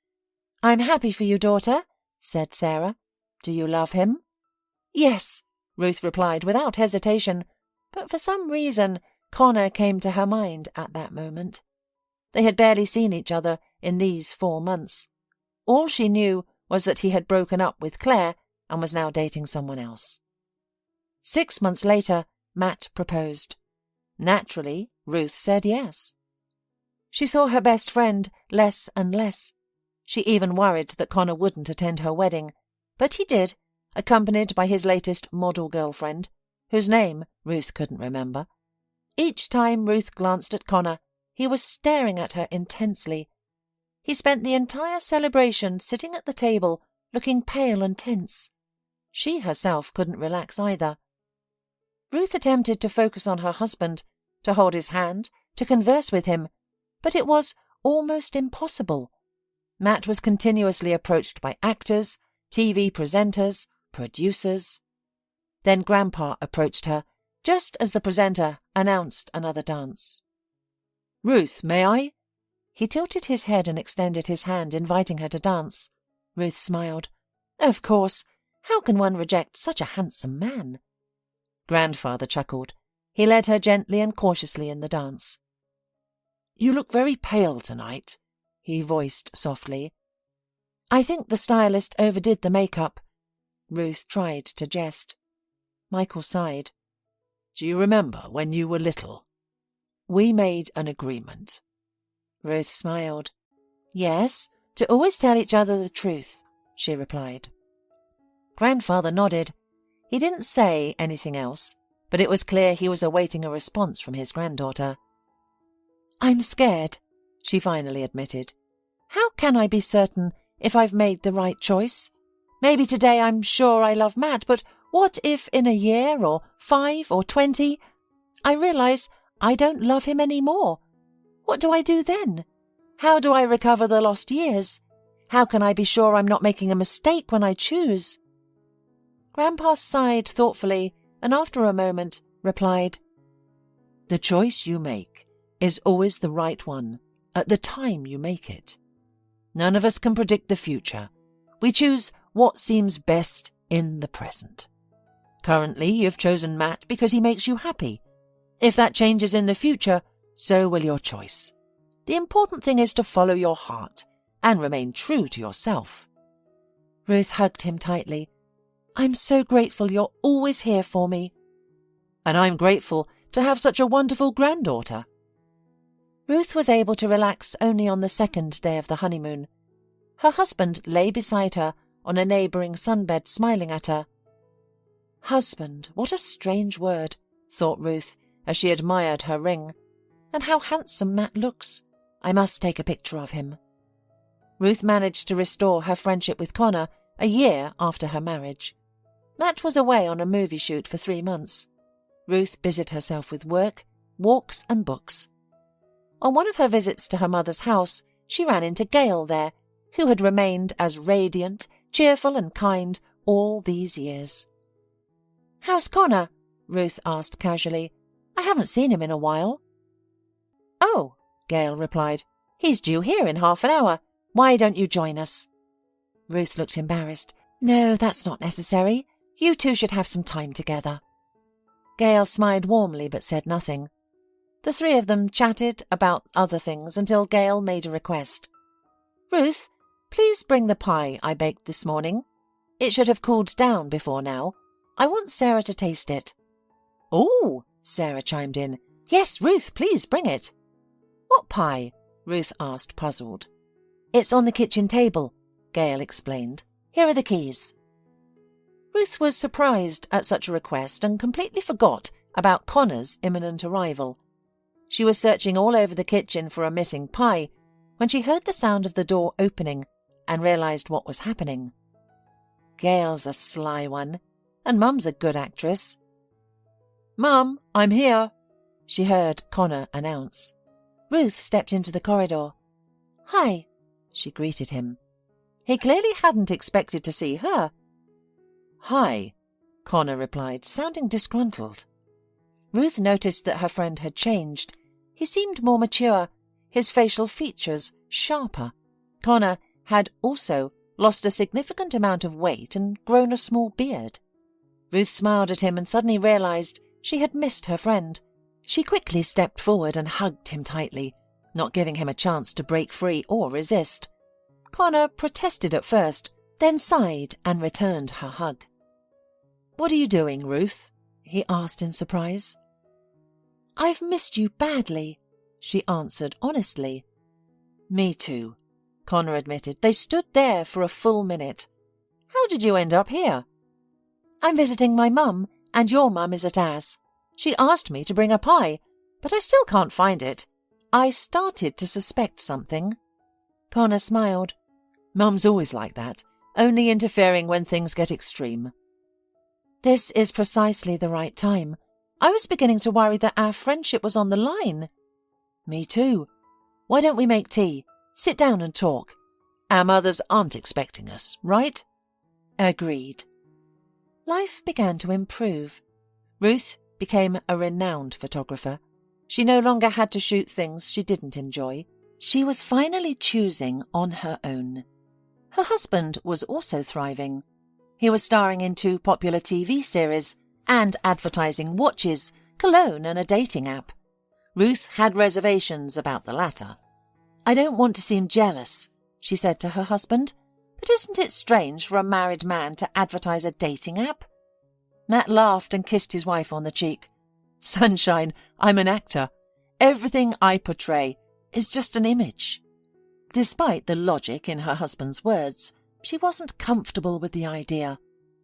"I'm happy for you, daughter," said Sarah. "Do you love him?" "Yes," Ruth replied without hesitation, but for some reason Connor came to her mind at that moment. They had barely seen each other in these 4 months. All she knew was that he had broken up with Claire and was now dating someone else. 6 months later, Matt proposed. Naturally, Ruth said yes. She saw her best friend less and less. She even worried that Connor wouldn't attend her wedding, but he did, accompanied by his latest model girlfriend, whose name Ruth couldn't remember. Each time Ruth glanced at Connor, he was staring at her intensely. He spent the entire celebration sitting at the table, looking pale and tense. She herself couldn't relax either. Ruth attempted to focus on her husband, to hold his hand, to converse with him, but it was almost impossible. Matt was continuously approached by actors, TV presenters, producers. Then Grandpa approached her, just as the presenter announced another dance. "Ruth, may I?" He tilted his head and extended his hand, inviting her to dance. Ruth smiled. Of course. How can one reject such a handsome man? Grandfather chuckled. He led her gently and cautiously in the dance. You look very pale tonight, he voiced softly. I think the stylist overdid the makeup. Ruth tried to jest. Michael sighed. Do you remember when you were little? We made an agreement. Ruth smiled. Yes, to always tell each other the truth, she replied. Grandfather nodded. He didn't say anything else, but it was clear he was awaiting a response from his granddaughter. I'm scared, she finally admitted. How can I be certain if I've made the right choice? Maybe today I'm sure I love Matt, but what if in a year or 5 or 20 I realize I don't love him anymore? What do I do then? How do I recover the lost years? How can I be sure I'm not making a mistake when I choose? Grandpa sighed thoughtfully and after a moment replied, The choice you make is always the right one at the time you make it. None of us can predict the future. We choose what seems best in the present. Currently, you've chosen Matt because he makes you happy. If that changes in the future, so will your choice. The important thing is to follow your heart and remain true to yourself. Ruth hugged him tightly. I'm so grateful you're always here for me. And I'm grateful to have such a wonderful granddaughter. Ruth was able to relax only on the 2nd day of the honeymoon. Her husband lay beside her on a neighbouring sunbed, smiling at her. Husband, what a strange word, thought Ruth as she admired her ring. And how handsome Matt looks. I must take a picture of him. Ruth managed to restore her friendship with Connor a year after her marriage. Matt was away on a movie shoot for 3 months. Ruth busied herself with work, walks and books. On one of her visits to her mother's house, she ran into Gail there, who had remained as radiant, cheerful and kind all these years. How's Connor? Ruth asked casually. I haven't seen him in a while. Oh, Gail replied. He's due here in half an hour. Why don't you join us? Ruth looked embarrassed. No, that's not necessary. You two should have some time together. Gail smiled warmly but said nothing. The 3 of them chatted about other things until Gail made a request. Ruth, please bring the pie I baked this morning. It should have cooled down before now. I want Sarah to taste it. Oh, Sarah chimed in. Yes, Ruth, please bring it. What pie? Ruth asked, puzzled. It's on the kitchen table, Gail explained. Here are the keys. Ruth was surprised at such a request and completely forgot about Connor's imminent arrival. She was searching all over the kitchen for a missing pie when she heard the sound of the door opening and realized what was happening. Gail's a sly one, and Mum's a good actress. Mum, I'm here, she heard Connor announce. Ruth stepped into the corridor. Hi, she greeted him. He clearly hadn't expected to see her. Hi, Connor replied, sounding disgruntled. Ruth noticed that her friend had changed. He seemed more mature, his facial features sharper. Connor had also lost a significant amount of weight and grown a small beard. Ruth smiled at him and suddenly realized she had missed her friend. She quickly stepped forward and hugged him tightly, not giving him a chance to break free or resist. Connor protested at first, then sighed and returned her hug. What are you doing, Ruth? He asked in surprise. I've missed you badly, she answered honestly. Me too, Connor admitted. They stood there for a full minute. How did you end up here? I'm visiting my mum, and your mum is at Az. She asked me to bring a pie, but I still can't find it. I started to suspect something. Connor smiled. Mum's always like that, only interfering when things get extreme. This is precisely the right time. I was beginning to worry that our friendship was on the line. Me too. Why don't we make tea? Sit down and talk. Our mothers aren't expecting us, right? Agreed. Life began to improve. Ruth became a renowned photographer. She no longer had to shoot things she didn't enjoy. She was finally choosing on her own. Her husband was also thriving. He was starring in 2 popular TV series and advertising watches, cologne and a dating app. Ruth had reservations about the latter. "I don't want to seem jealous," she said to her husband, "but isn't it strange for a married man to advertise a dating app?" Matt laughed and kissed his wife on the cheek. "Sunshine, I'm an actor. Everything I portray is just an image." Despite the logic in her husband's words, she wasn't comfortable with the idea.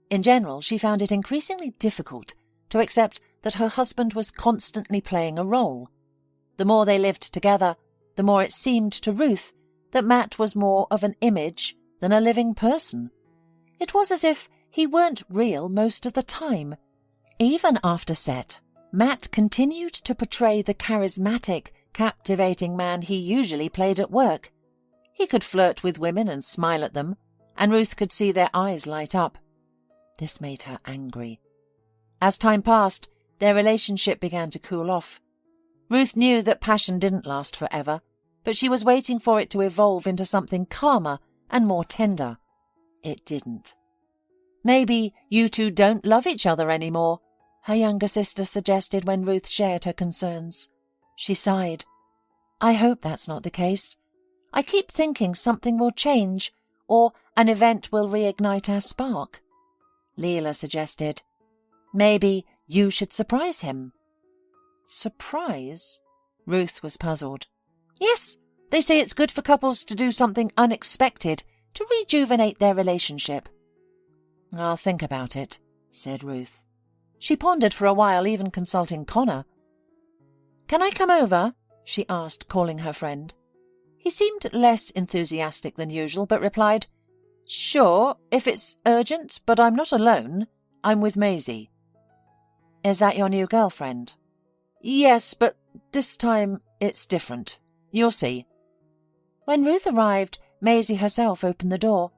In general, she found it increasingly difficult to accept that her husband was constantly playing a role. The more they lived together, the more it seemed to Ruth that Matt was more of an image than a living person. It was as if he weren't real most of the time. Even after set, Matt continued to portray the charismatic, captivating man he usually played at work. He could flirt with women and smile at them, and Ruth could see their eyes light up. This made her angry. As time passed, their relationship began to cool off. Ruth knew that passion didn't last forever, but she was waiting for it to evolve into something calmer and more tender. It didn't. "Maybe you two don't love each other anymore," her younger sister suggested when Ruth shared her concerns. She sighed. "I hope that's not the case. I keep thinking something will change, or an event will reignite our spark." Leela suggested, "Maybe you should surprise him." "Surprise?" Ruth was puzzled. "Yes, they say it's good for couples to do something unexpected to rejuvenate their relationship." "I'll think about it," said Ruth. She pondered for a while, even consulting Connor. "Can I come over?" she asked, calling her friend. He seemed less enthusiastic than usual, but replied, "Sure, if it's urgent, but I'm not alone. I'm with Maisie." "Is that your new girlfriend?" "Yes, but this time it's different. You'll see." When Ruth arrived, Maisie herself opened the door.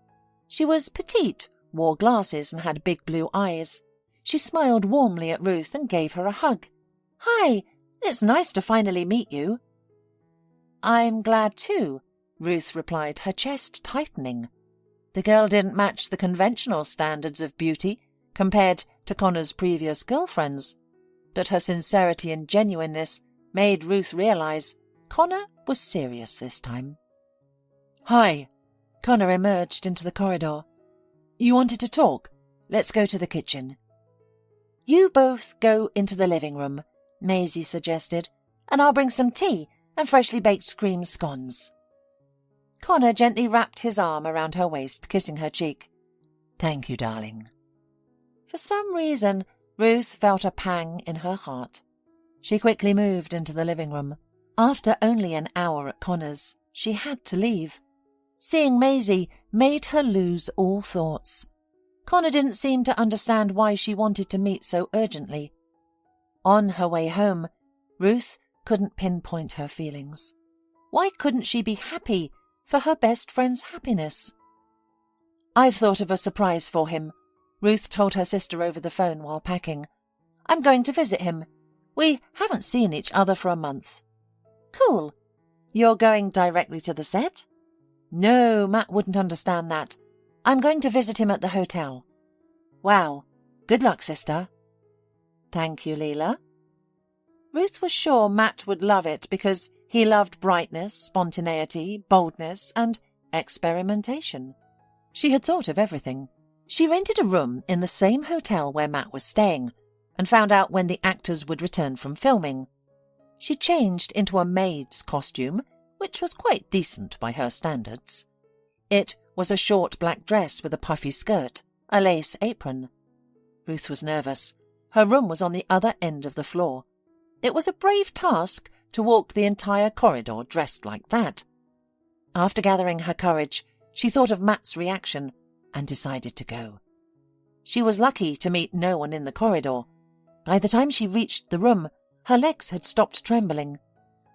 She was petite, wore glasses and had big blue eyes. She smiled warmly at Ruth and gave her a hug. "Hi, it's nice to finally meet you." "I'm glad too," Ruth replied, her chest tightening. The girl didn't match the conventional standards of beauty compared to Connor's previous girlfriends, but her sincerity and genuineness made Ruth realize Connor was serious this time. "Hi." Connor emerged into the corridor. "You wanted to talk? Let's go to the kitchen." "You both go into the living room," Maisie suggested, "and I'll bring some tea and freshly baked cream scones." Connor gently wrapped his arm around her waist, kissing her cheek. "Thank you, darling." For some reason, Ruth felt a pang in her heart. She quickly moved into the living room. After only an hour at Connor's, she had to leave. Seeing Maisie made her lose all thoughts. Connor didn't seem to understand why she wanted to meet so urgently. On her way home, Ruth couldn't pinpoint her feelings. Why couldn't she be happy for her best friend's happiness? "I've thought of a surprise for him," Ruth told her sister over the phone while packing. "I'm going to visit him. We haven't seen each other for a month." "Cool. You're going directly to the set?" "No, Matt wouldn't understand that. I'm going to visit him at the hotel." "Wow. Good luck, sister." "Thank you, Leela." Ruth was sure Matt would love it because he loved brightness, spontaneity, boldness, and experimentation. She had thought of everything. She rented a room in the same hotel where Matt was staying and found out when the actors would return from filming. She changed into a maid's costume, which was quite decent by her standards. It was a short black dress with a puffy skirt, a lace apron. Ruth was nervous. Her room was on the other end of the floor. It was a brave task to walk the entire corridor dressed like that. After gathering her courage, she thought of Matt's reaction and decided to go. She was lucky to meet no one in the corridor. By the time she reached the room, her legs had stopped trembling.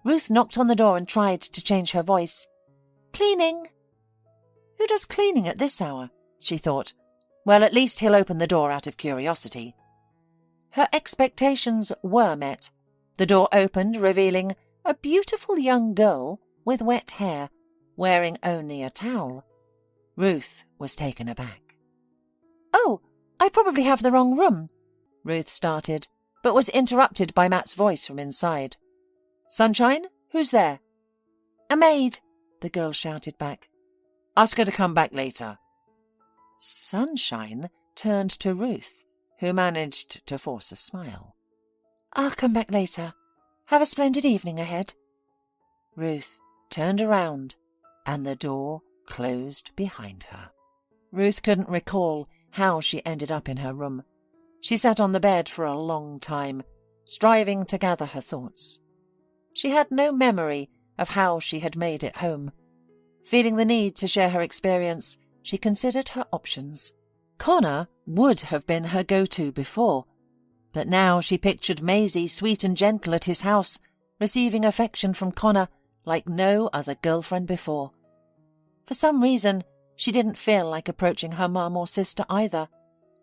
Ruth knocked on the door and tried to change her voice. "Cleaning." "Who does cleaning at this hour?" she thought. Well, at least he'll open the door out of curiosity. Her expectations were met. The door opened, revealing a beautiful young girl with wet hair, wearing only a towel. Ruth was taken aback. "Oh, I probably have the wrong room," Ruth started, but was interrupted by Matt's voice from inside. "Sunshine, who's there?" "A maid," the girl shouted back. "Ask her to come back later." Sunshine turned to Ruth, who managed to force a smile. "I'll come back later. Have a splendid evening ahead." Ruth turned around, and the door closed behind her. Ruth couldn't recall how she ended up in her room. She sat on the bed for a long time, striving to gather her thoughts. She had no memory of how she had made it home. Feeling the need to share her experience, she considered her options. Connor would have been her go-to before, but now she pictured Maisie sweet and gentle at his house, receiving affection from Connor like no other girlfriend before. For some reason, she didn't feel like approaching her mum or sister either.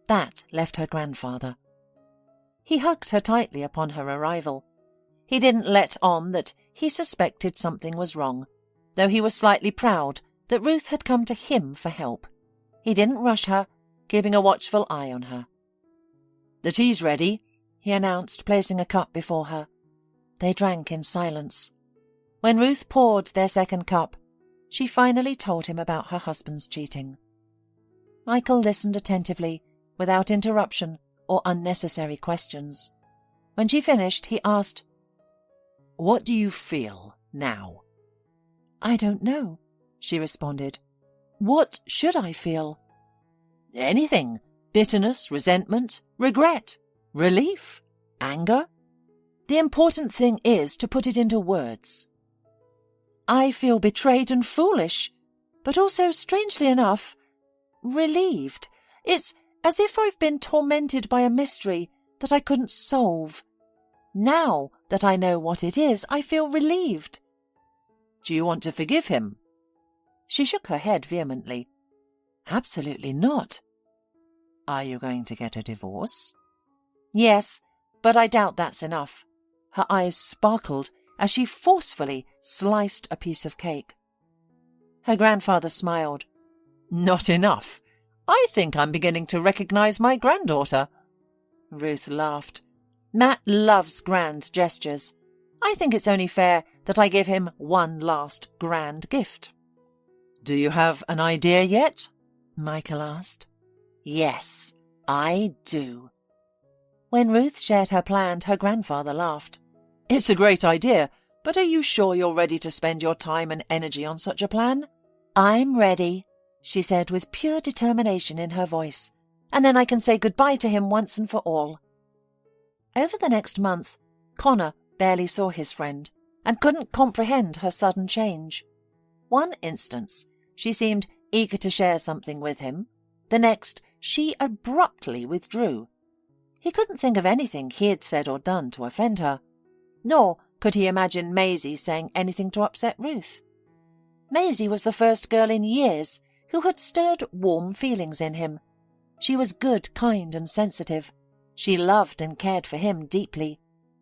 That left her grandfather. He hugged her tightly upon her arrival. He didn't let on that he suspected something was wrong, though he was slightly proud that Ruth had come to him for help. He didn't rush her, keeping a watchful eye on her. "The tea's ready," he announced, placing a cup before her. They drank in silence. When Ruth poured their second cup, she finally told him about her husband's cheating. Michael listened attentively, without interruption or unnecessary questions. When she finished, he asked, "What do you feel now?" "I don't know," she responded. "What should I feel?" "Anything. Bitterness, resentment, regret, relief, anger. The important thing is to put it into words." "I feel betrayed and foolish, but also, strangely enough, relieved. It's as if I've been tormented by a mystery that I couldn't solve. Now that I know what it is, I feel relieved." "Do you want to forgive him?" She shook her head vehemently. "Absolutely not." "Are you going to get a divorce?" "Yes, but I doubt that's enough." Her eyes sparkled as she forcefully sliced a piece of cake. Her grandfather smiled. "Not enough. I think I'm beginning to recognize my granddaughter." Ruth laughed. "Matt loves grand gestures. I think it's only fair that I give him one last grand gift." "Do you have an idea yet?" Michael asked. "Yes, I do." When Ruth shared her plan, her grandfather laughed. "It's a great idea, but are you sure you're ready to spend your time and energy on such a plan?" "I'm ready," she said with pure determination in her voice, "and then I can say goodbye to him once and for all." Over the next month, Connor barely saw his friend and couldn't comprehend her sudden change. One instance, she seemed eager to share something with him. The next, she abruptly withdrew. He couldn't think of anything he had said or done to offend her, nor could he imagine Maisie saying anything to upset Ruth. Maisie was the first girl in years who had stirred warm feelings in him. She was good, kind, and sensitive. She loved and cared for him deeply.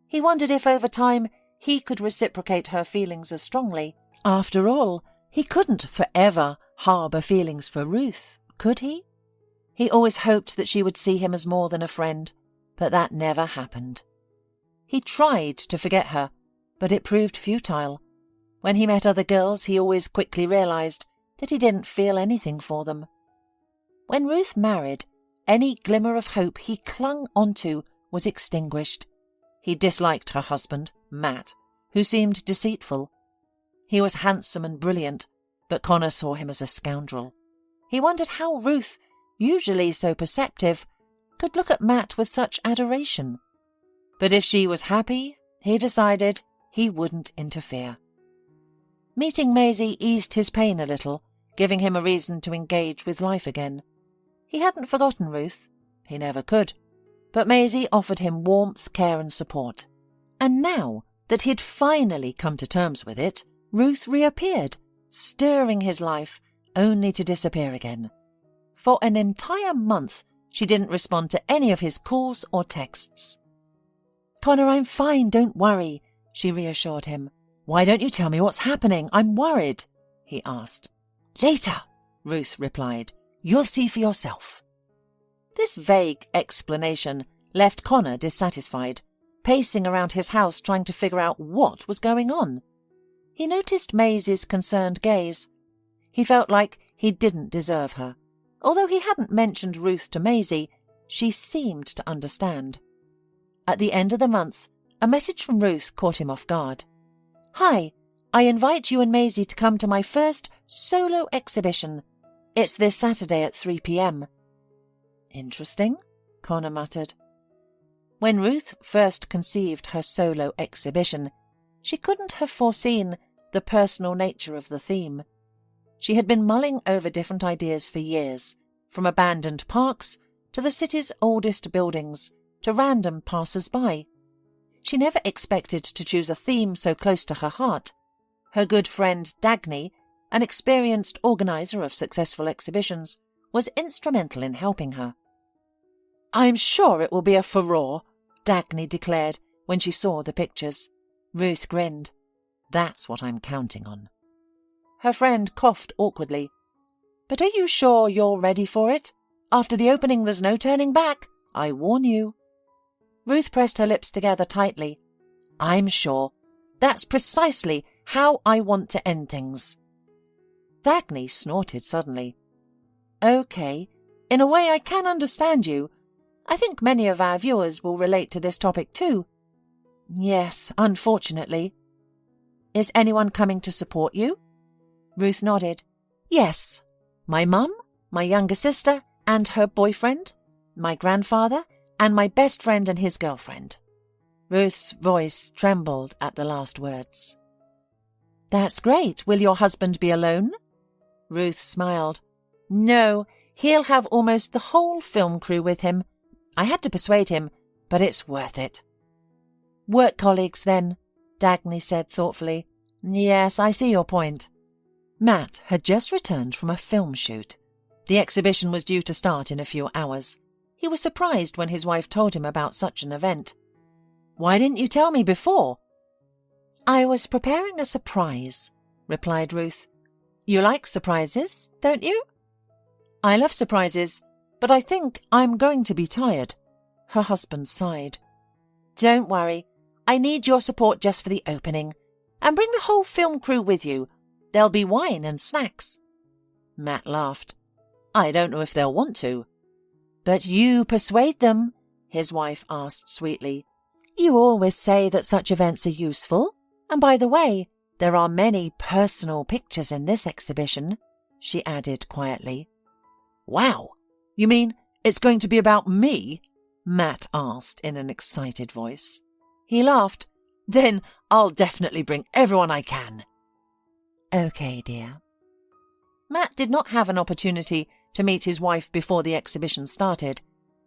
He wondered if over time he could reciprocate her feelings as strongly. After all, he couldn't forever harbour feelings for Ruth, could he? He always hoped that she would see him as more than a friend, but that never happened. He tried to forget her, but it proved futile. When he met other girls, he always quickly realised that he didn't feel anything for them. When Ruth married, any glimmer of hope he clung onto was extinguished. He disliked her husband, Matt, who seemed deceitful. He was handsome and brilliant, but Connor saw him as a scoundrel. He wondered how Ruth, usually so perceptive, could look at Matt with such adoration. But if she was happy, he decided he wouldn't interfere. Meeting Maisie eased his pain a little, giving him a reason to engage with life again. He hadn't forgotten Ruth. He never could. But Maisie offered him warmth, care and support. And now that he'd finally come to terms with it, Ruth reappeared, stirring his life, only to disappear again. For an entire month, she didn't respond to any of his calls or texts. "Connor, I'm fine, don't worry," she reassured him. "Why don't you tell me what's happening? I'm worried," he asked. "Later," Ruth replied. "You'll see for yourself." This vague explanation left Connor dissatisfied, pacing around his house trying to figure out what was going on. He noticed Maisie's concerned gaze. He felt like he didn't deserve her. Although he hadn't mentioned Ruth to Maisie, she seemed to understand. At the end of the month, a message from Ruth caught him off guard. "Hi, I invite you and Maisie to come to my first solo exhibition. It's this Saturday at 3 p.m. "Interesting," Connor muttered. When Ruth first conceived her solo exhibition, she couldn't have foreseen the personal nature of the theme. She had been mulling over different ideas for years, from abandoned parks to the city's oldest buildings to random passers-by. She never expected to choose a theme so close to her heart. Her good friend Dagny, an experienced organizer of successful exhibitions, was instrumental in helping her. "I'm sure it will be a furore," Dagny declared when she saw the pictures. Ruth grinned. "That's what I'm counting on." Her friend coughed awkwardly. "But are you sure you're ready for it? After the opening there's no turning back. I warn you." Ruth pressed her lips together tightly. "I'm sure. That's precisely how I want to end things." Dagny snorted suddenly. "Okay, in a way I can understand you. I think many of our viewers will relate to this topic too." "Yes, unfortunately." "Is anyone coming to support you?" Ruth nodded. "Yes. My mum, my younger sister and her boyfriend, my grandfather, and my best friend and his girlfriend." Ruth's voice trembled at the last words. "That's great. Will your husband be alone?" Ruth smiled. "No, he'll have almost the whole film crew with him. I had to persuade him, but it's worth it." "Work colleagues, then," Dagny said thoughtfully. "Yes, I see your point." Matt had just returned from a film shoot. The exhibition was due to start in a few hours. He was surprised when his wife told him about such an event. "Why didn't you tell me before?" "I was preparing a surprise," replied Ruth. "You like surprises, don't you?" "I love surprises, but I think I'm going to be tired." Her husband sighed. "Don't worry. I need your support just for the opening. And bring the whole film crew with you. There'll be wine and snacks." Matt laughed. "I don't know if they'll want to." "But you persuade them," his wife asked sweetly. "You always say that such events are useful. And by the way, there are many personal pictures in this exhibition," she added quietly. "Wow! You mean it's going to be about me?" Matt asked in an excited voice. He laughed. "Then I'll definitely bring everyone I can." "Okay, dear." Matt did not have an opportunity to meet his wife before the exhibition started.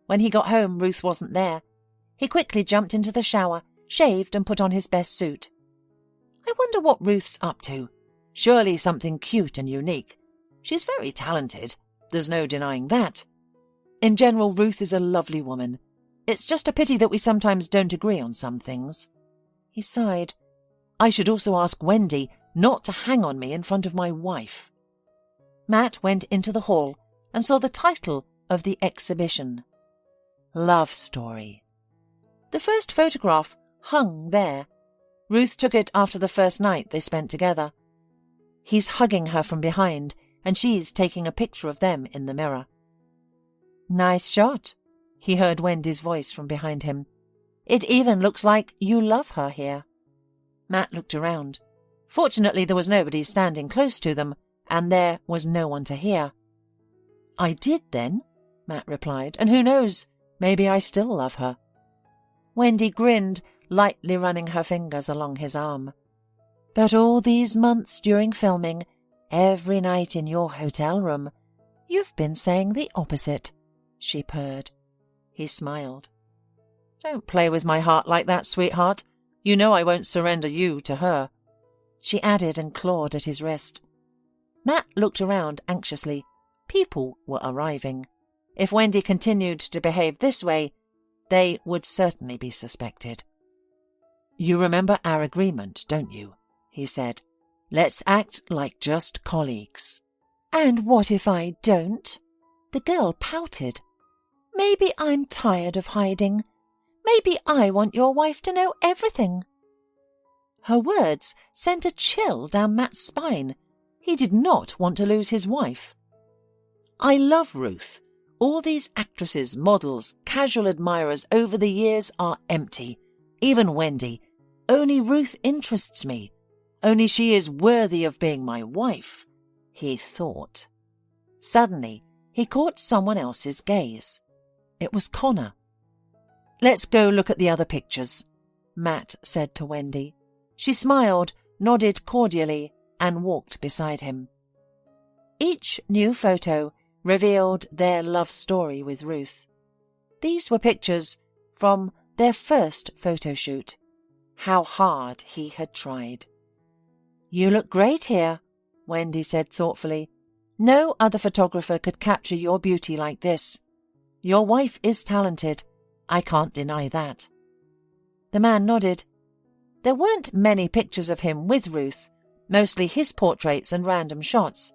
When he got home, Ruth wasn't there. He quickly jumped into the shower, shaved and put on his best suit. I wonder what Ruth's up to. Surely something cute and unique. She's very talented. There's no denying that. In general, Ruth is a lovely woman. It's just a pity that we sometimes don't agree on some things. He sighed. I should also ask Wendy not to hang on me in front of my wife. Matt went into the hall and saw the title of the exhibition. Love Story. The first photograph hung there. Ruth took it after the first night they spent together. He's hugging her from behind, and she's taking a picture of them in the mirror. "Nice shot," he heard Wendy's voice from behind him. "It even looks like you love her here." Matt looked around. Fortunately, there was nobody standing close to them, and there was no one to hear. "I did then," Matt replied, "and who knows, maybe I still love her." Wendy grinned, lightly running her fingers along his arm. "But all these months during filming, every night in your hotel room, you've been saying the opposite," she purred. He smiled. "Don't play with my heart like that, sweetheart. You know I won't surrender you to her," she added and clawed at his wrist. Matt looked around anxiously. People were arriving. If Wendy continued to behave this way, they would certainly be suspected. "You remember our agreement, don't you?" he said. "Let's act like just colleagues." "And what if I don't?" The girl pouted. "Maybe I'm tired of hiding. Maybe I want your wife to know everything." Her words sent a chill down Matt's spine. He did not want to lose his wife. "I love Ruth. All these actresses, models, casual admirers over the years are empty. Even Wendy. Only Ruth interests me. Only she is worthy of being my wife," he thought. Suddenly, he caught someone else's gaze. It was Connor. "Let's go look at the other pictures," Matt said to Wendy. She smiled, nodded cordially, and walked beside him. Each new photo revealed their love story with Ruth. These were pictures from their first photo shoot. How hard he had tried. "You look great here," Wendy said thoughtfully. "No other photographer could capture your beauty like this. Your wife is talented. I can't deny that." The man nodded. There weren't many pictures of him with Ruth, mostly his portraits and random shots.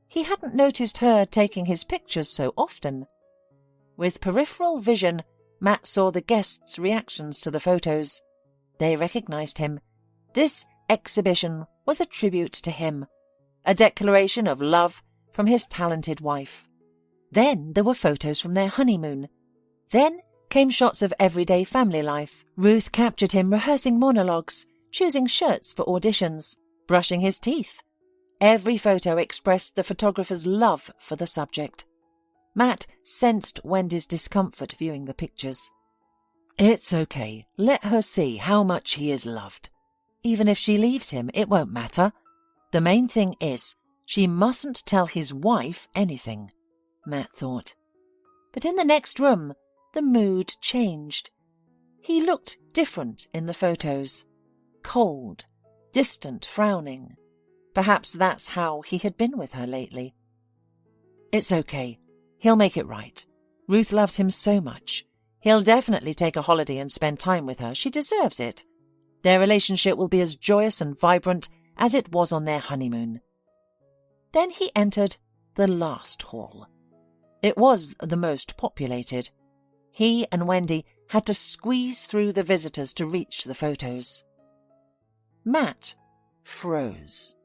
He hadn't noticed her taking his pictures so often. With peripheral vision, Matt saw the guests' reactions to the photos. They recognized him. This exhibition was a tribute to him, a declaration of love from his talented wife. Then there were photos from their honeymoon. Then came shots of everyday family life. Ruth captured him rehearsing monologues, choosing shirts for auditions, brushing his teeth. Every photo expressed the photographer's love for the subject. Matt sensed Wendy's discomfort viewing the pictures. "It's okay. Let her see how much he is loved. Even if she leaves him, it won't matter. The main thing is, she mustn't tell his wife anything," Matt thought. But in the next room, the mood changed. He looked different in the photos. Cold, distant, frowning. Perhaps that's how he had been with her lately. "It's okay. He'll make it right. Ruth loves him so much. He'll definitely take a holiday and spend time with her. She deserves it. Their relationship will be as joyous and vibrant as it was on their honeymoon." Then he entered the last hall. It was the most populated. He and Wendy had to squeeze through the visitors to reach the photos. Matt froze.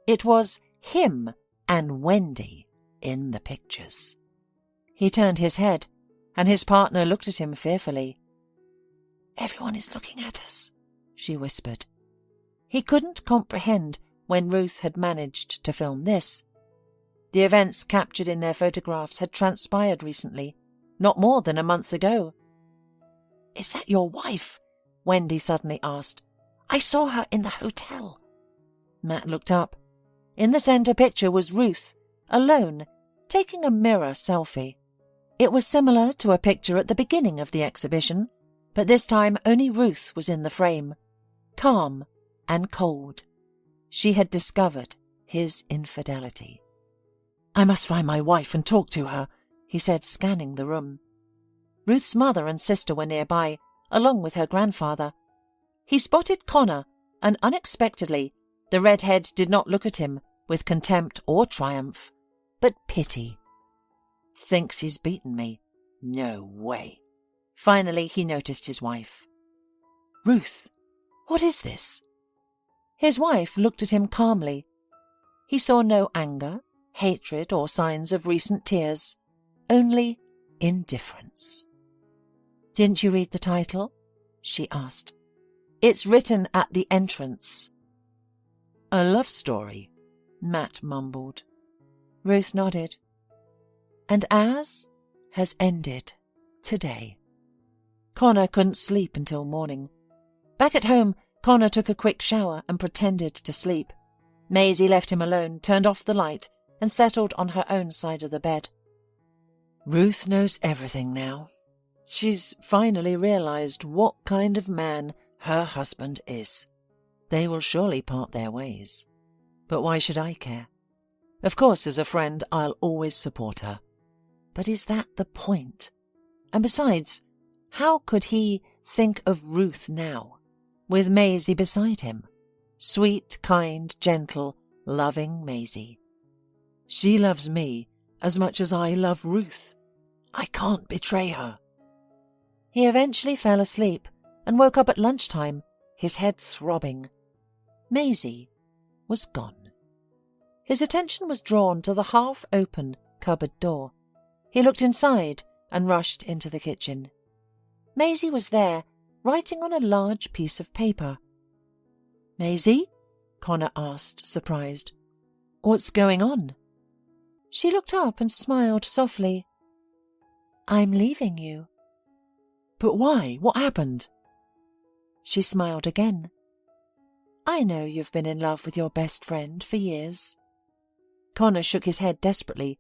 It was him and Wendy in the pictures. He turned his head, and his partner looked at him fearfully. "Everyone is looking at us," she whispered. He couldn't comprehend when Ruth had managed to film this. The events captured in their photographs had transpired recently, not more than a month ago. "Is that your wife?" Wendy suddenly asked. "I saw her in the hotel." Matt looked up. In the center picture was Ruth, alone, taking a mirror selfie. It was similar to a picture at the beginning of the exhibition, but this time only Ruth was in the frame, calm and cold. She had discovered his infidelity. "I must find my wife and talk to her," he said, scanning the room. Ruth's mother and sister were nearby, along with her grandfather. He spotted Connor, and unexpectedly, the redhead did not look at him with contempt or triumph, but pity. "Thinks he's beaten me? No way." Finally, he noticed his wife. "Ruth, what is this?" His wife looked at him calmly. He saw no anger, hatred, or signs of recent tears, only indifference. "Didn't you read the title?" she asked. "It's written at the entrance." "A love story," Matt mumbled. Ruth nodded. "And ours has ended today." Connor couldn't sleep until morning. Back at home, Connor took a quick shower and pretended to sleep. Maisie left him alone, turned off the light, and settled on her own side of the bed. Ruth knows everything now. She's finally realized what kind of man her husband is. They will surely part their ways. But why should I care? Of course, as a friend, I'll always support her. But is that the point? And besides, how could he think of Ruth now, with Maisie beside him? Sweet, kind, gentle, loving Maisie. She loves me as much as I love Ruth. I can't betray her. He eventually fell asleep and woke up at lunchtime, his head throbbing. Maisie was gone. His attention was drawn to the half-open cupboard door. He looked inside and rushed into the kitchen. Maisie was there, writing on a large piece of paper. "Maisie?" Connor asked, surprised. "What's going on?" She looked up and smiled softly. "I'm leaving you." "But why? What happened?" She smiled again. "I know you've been in love with your best friend for years." Connor shook his head desperately.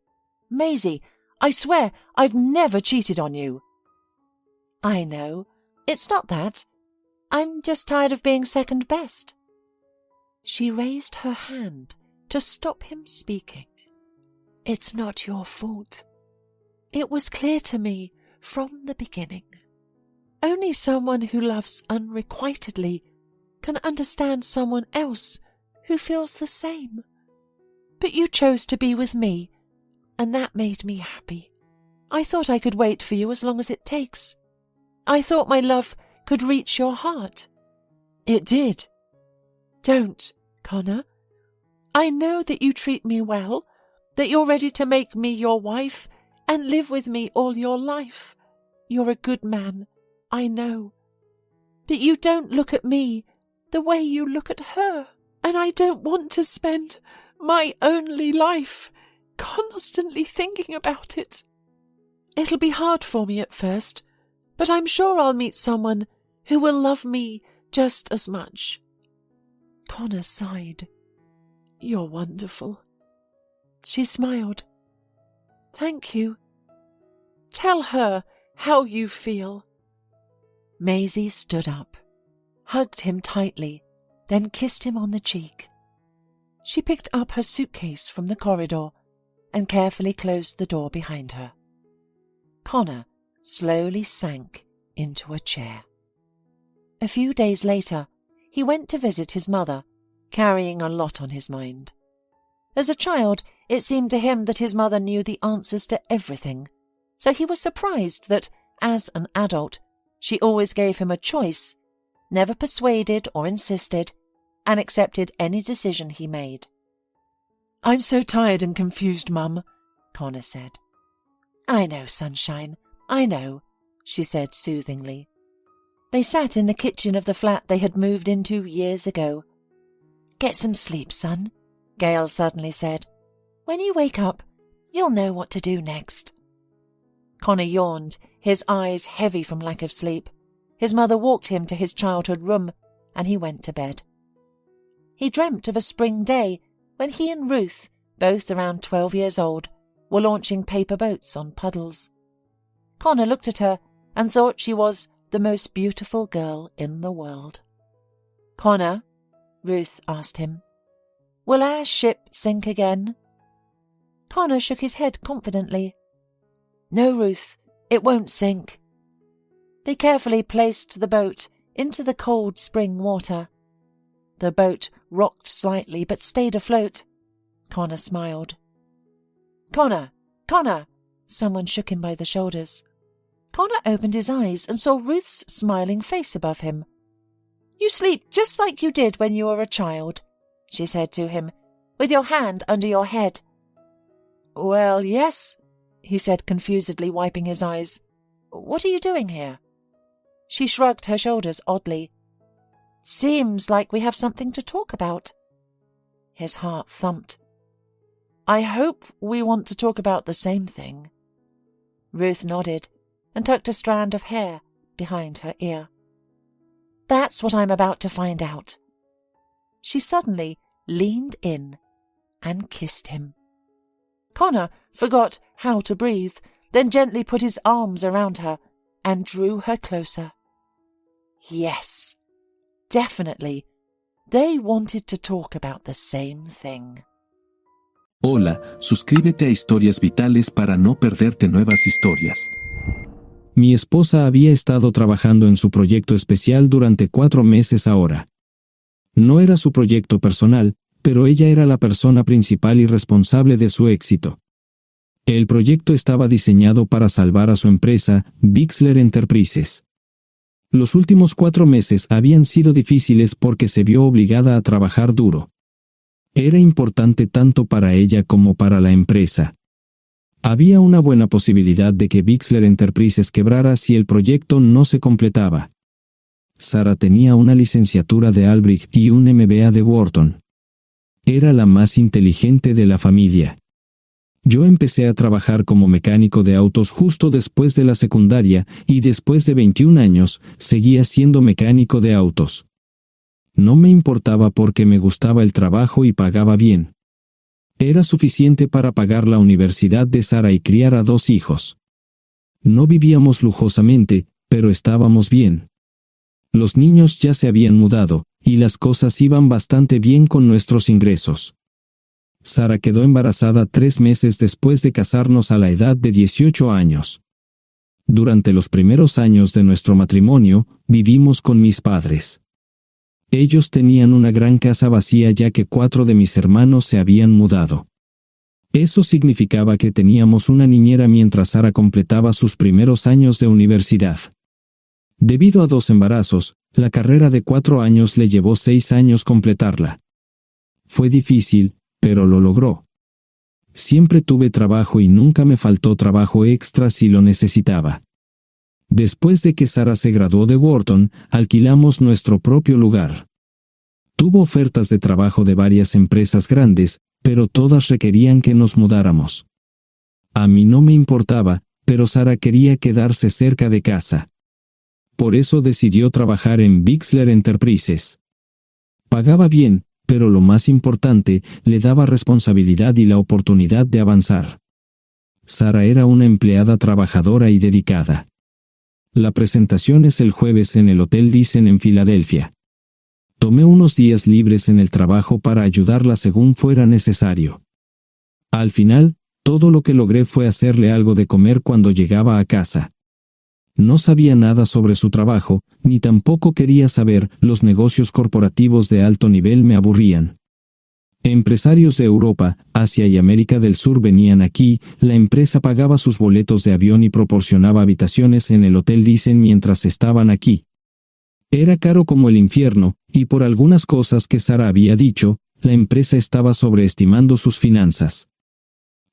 "Maisie, I swear I've never cheated on you." "I know. It's not that. I'm just tired of being second best." She raised her hand to stop him speaking. "It's not your fault. It was clear to me from the beginning. Only someone who loves unrequitedly can understand someone else who feels the same. But you chose to be with me, and that made me happy. I thought I could wait for you as long as it takes. I thought my love could reach your heart. It did. Don't, Connor. I know that you treat me well, that you're ready to make me your wife and live with me all your life. You're a good man, I know. But you don't look at me the way you look at her, and I don't want to spend my only life constantly thinking about it. It'll be hard for me at first, but I'm sure I'll meet someone who will love me just as much." Connor sighed. "You're wonderful." She smiled. "Thank you. Tell her how you feel." Maisie stood up, hugged him tightly, then kissed him on the cheek. She picked up her suitcase from the corridor and carefully closed the door behind her. Connor slowly sank into a chair. A few days later, he went to visit his mother, carrying a lot on his mind. As a child, it seemed to him that his mother knew the answers to everything, so he was surprised that, as an adult, she always gave him a choice, never persuaded or insisted, and accepted any decision he made. "I'm so tired and confused, Mum," Connor said. "I know, sunshine, I know," she said soothingly. They sat in the kitchen of the flat they had moved into years ago. "Get some sleep, son," Gail suddenly said. "When you wake up, you'll know what to do next." Connor yawned, his eyes heavy from lack of sleep. His mother walked him to his childhood room, and he went to bed. He dreamt of a spring day when he and Ruth, both around 12 years old, were launching paper boats on puddles. Connor looked at her and thought she was the most beautiful girl in the world. "Connor," Ruth asked him, "will our ship sink again?" Connor shook his head confidently. "No, Ruth, it won't sink." They carefully placed the boat into the cold spring water. The boat rocked slightly but stayed afloat. Connor smiled. "Connor! Connor!" Someone shook him by the shoulders. Connor opened his eyes and saw Ruth's smiling face above him. "You sleep just like you did when you were a child," she said to him, "with your hand under your head." "Well, yes," he said confusedly, wiping his eyes. "What are you doing here?" She shrugged her shoulders oddly. "Seems like we have something to talk about." His heart thumped. "I hope we want to talk about the same thing." Ruth nodded and tucked a strand of hair behind her ear. "That's what I'm about to find out." She suddenly leaned in and kissed him. Connor forgot how to breathe, then gently put his arms around her and drew her closer. Yes, definitely, they wanted to talk about the same thing. Hola, suscríbete a Historias Vitales para no perderte nuevas historias. Mi esposa había estado trabajando en su proyecto especial durante 4 meses ahora. No era su proyecto personal, pero ella era la persona principal y responsable de su éxito. El proyecto estaba diseñado para salvar a su empresa, Bixler Enterprises. Los últimos 4 meses habían sido difíciles porque se vio obligada a trabajar duro. Era importante tanto para ella como para la empresa. Había una buena posibilidad de que Bixler Enterprises quebrara si el proyecto no se completaba. Sara tenía una licenciatura de Albrecht y un MBA de Wharton. Era la más inteligente de la familia. Yo empecé a trabajar como mecánico de autos justo después de la secundaria y después de 21 años seguía siendo mecánico de autos. No me importaba porque me gustaba el trabajo y pagaba bien. Era suficiente para pagar la universidad de Sara y criar a 2 hijos. No vivíamos lujosamente, pero estábamos bien. Los niños ya se habían mudado, y las cosas iban bastante bien con nuestros ingresos. Sara quedó embarazada 3 meses después de casarnos a la edad de 18 años. Durante los primeros años de nuestro matrimonio, vivimos con mis padres. Ellos tenían una gran casa vacía ya que 4 de mis hermanos se habían mudado. Eso significaba que teníamos una niñera mientras Sara completaba sus primeros años de universidad. Debido a 2 embarazos, la carrera de 4 años le llevó 6 años completarla. Fue difícil, pero lo logró. Siempre tuve trabajo y nunca me faltó trabajo extra si lo necesitaba. Después de que Sara se graduó de Wharton, alquilamos nuestro propio lugar. Tuvo ofertas de trabajo de varias empresas grandes, pero todas requerían que nos mudáramos. A mí no me importaba, pero Sara quería quedarse cerca de casa. Por eso decidió trabajar en Bixler Enterprises. Pagaba bien, pero lo más importante, le daba responsabilidad y la oportunidad de avanzar. Sara era una empleada trabajadora y dedicada. La presentación es el jueves en el Hotel Thyssen en Filadelfia. Tomé unos días libres en el trabajo para ayudarla según fuera necesario. Al final, todo lo que logré fue hacerle algo de comer cuando llegaba a casa. No sabía nada sobre su trabajo, ni tampoco quería saber, los negocios corporativos de alto nivel me aburrían. Empresarios de Europa, Asia y América del Sur venían aquí, la empresa pagaba sus boletos de avión y proporcionaba habitaciones en el Hotel Thyssen mientras estaban aquí. Era caro como el infierno, y por algunas cosas que Sara había dicho, la empresa estaba sobreestimando sus finanzas.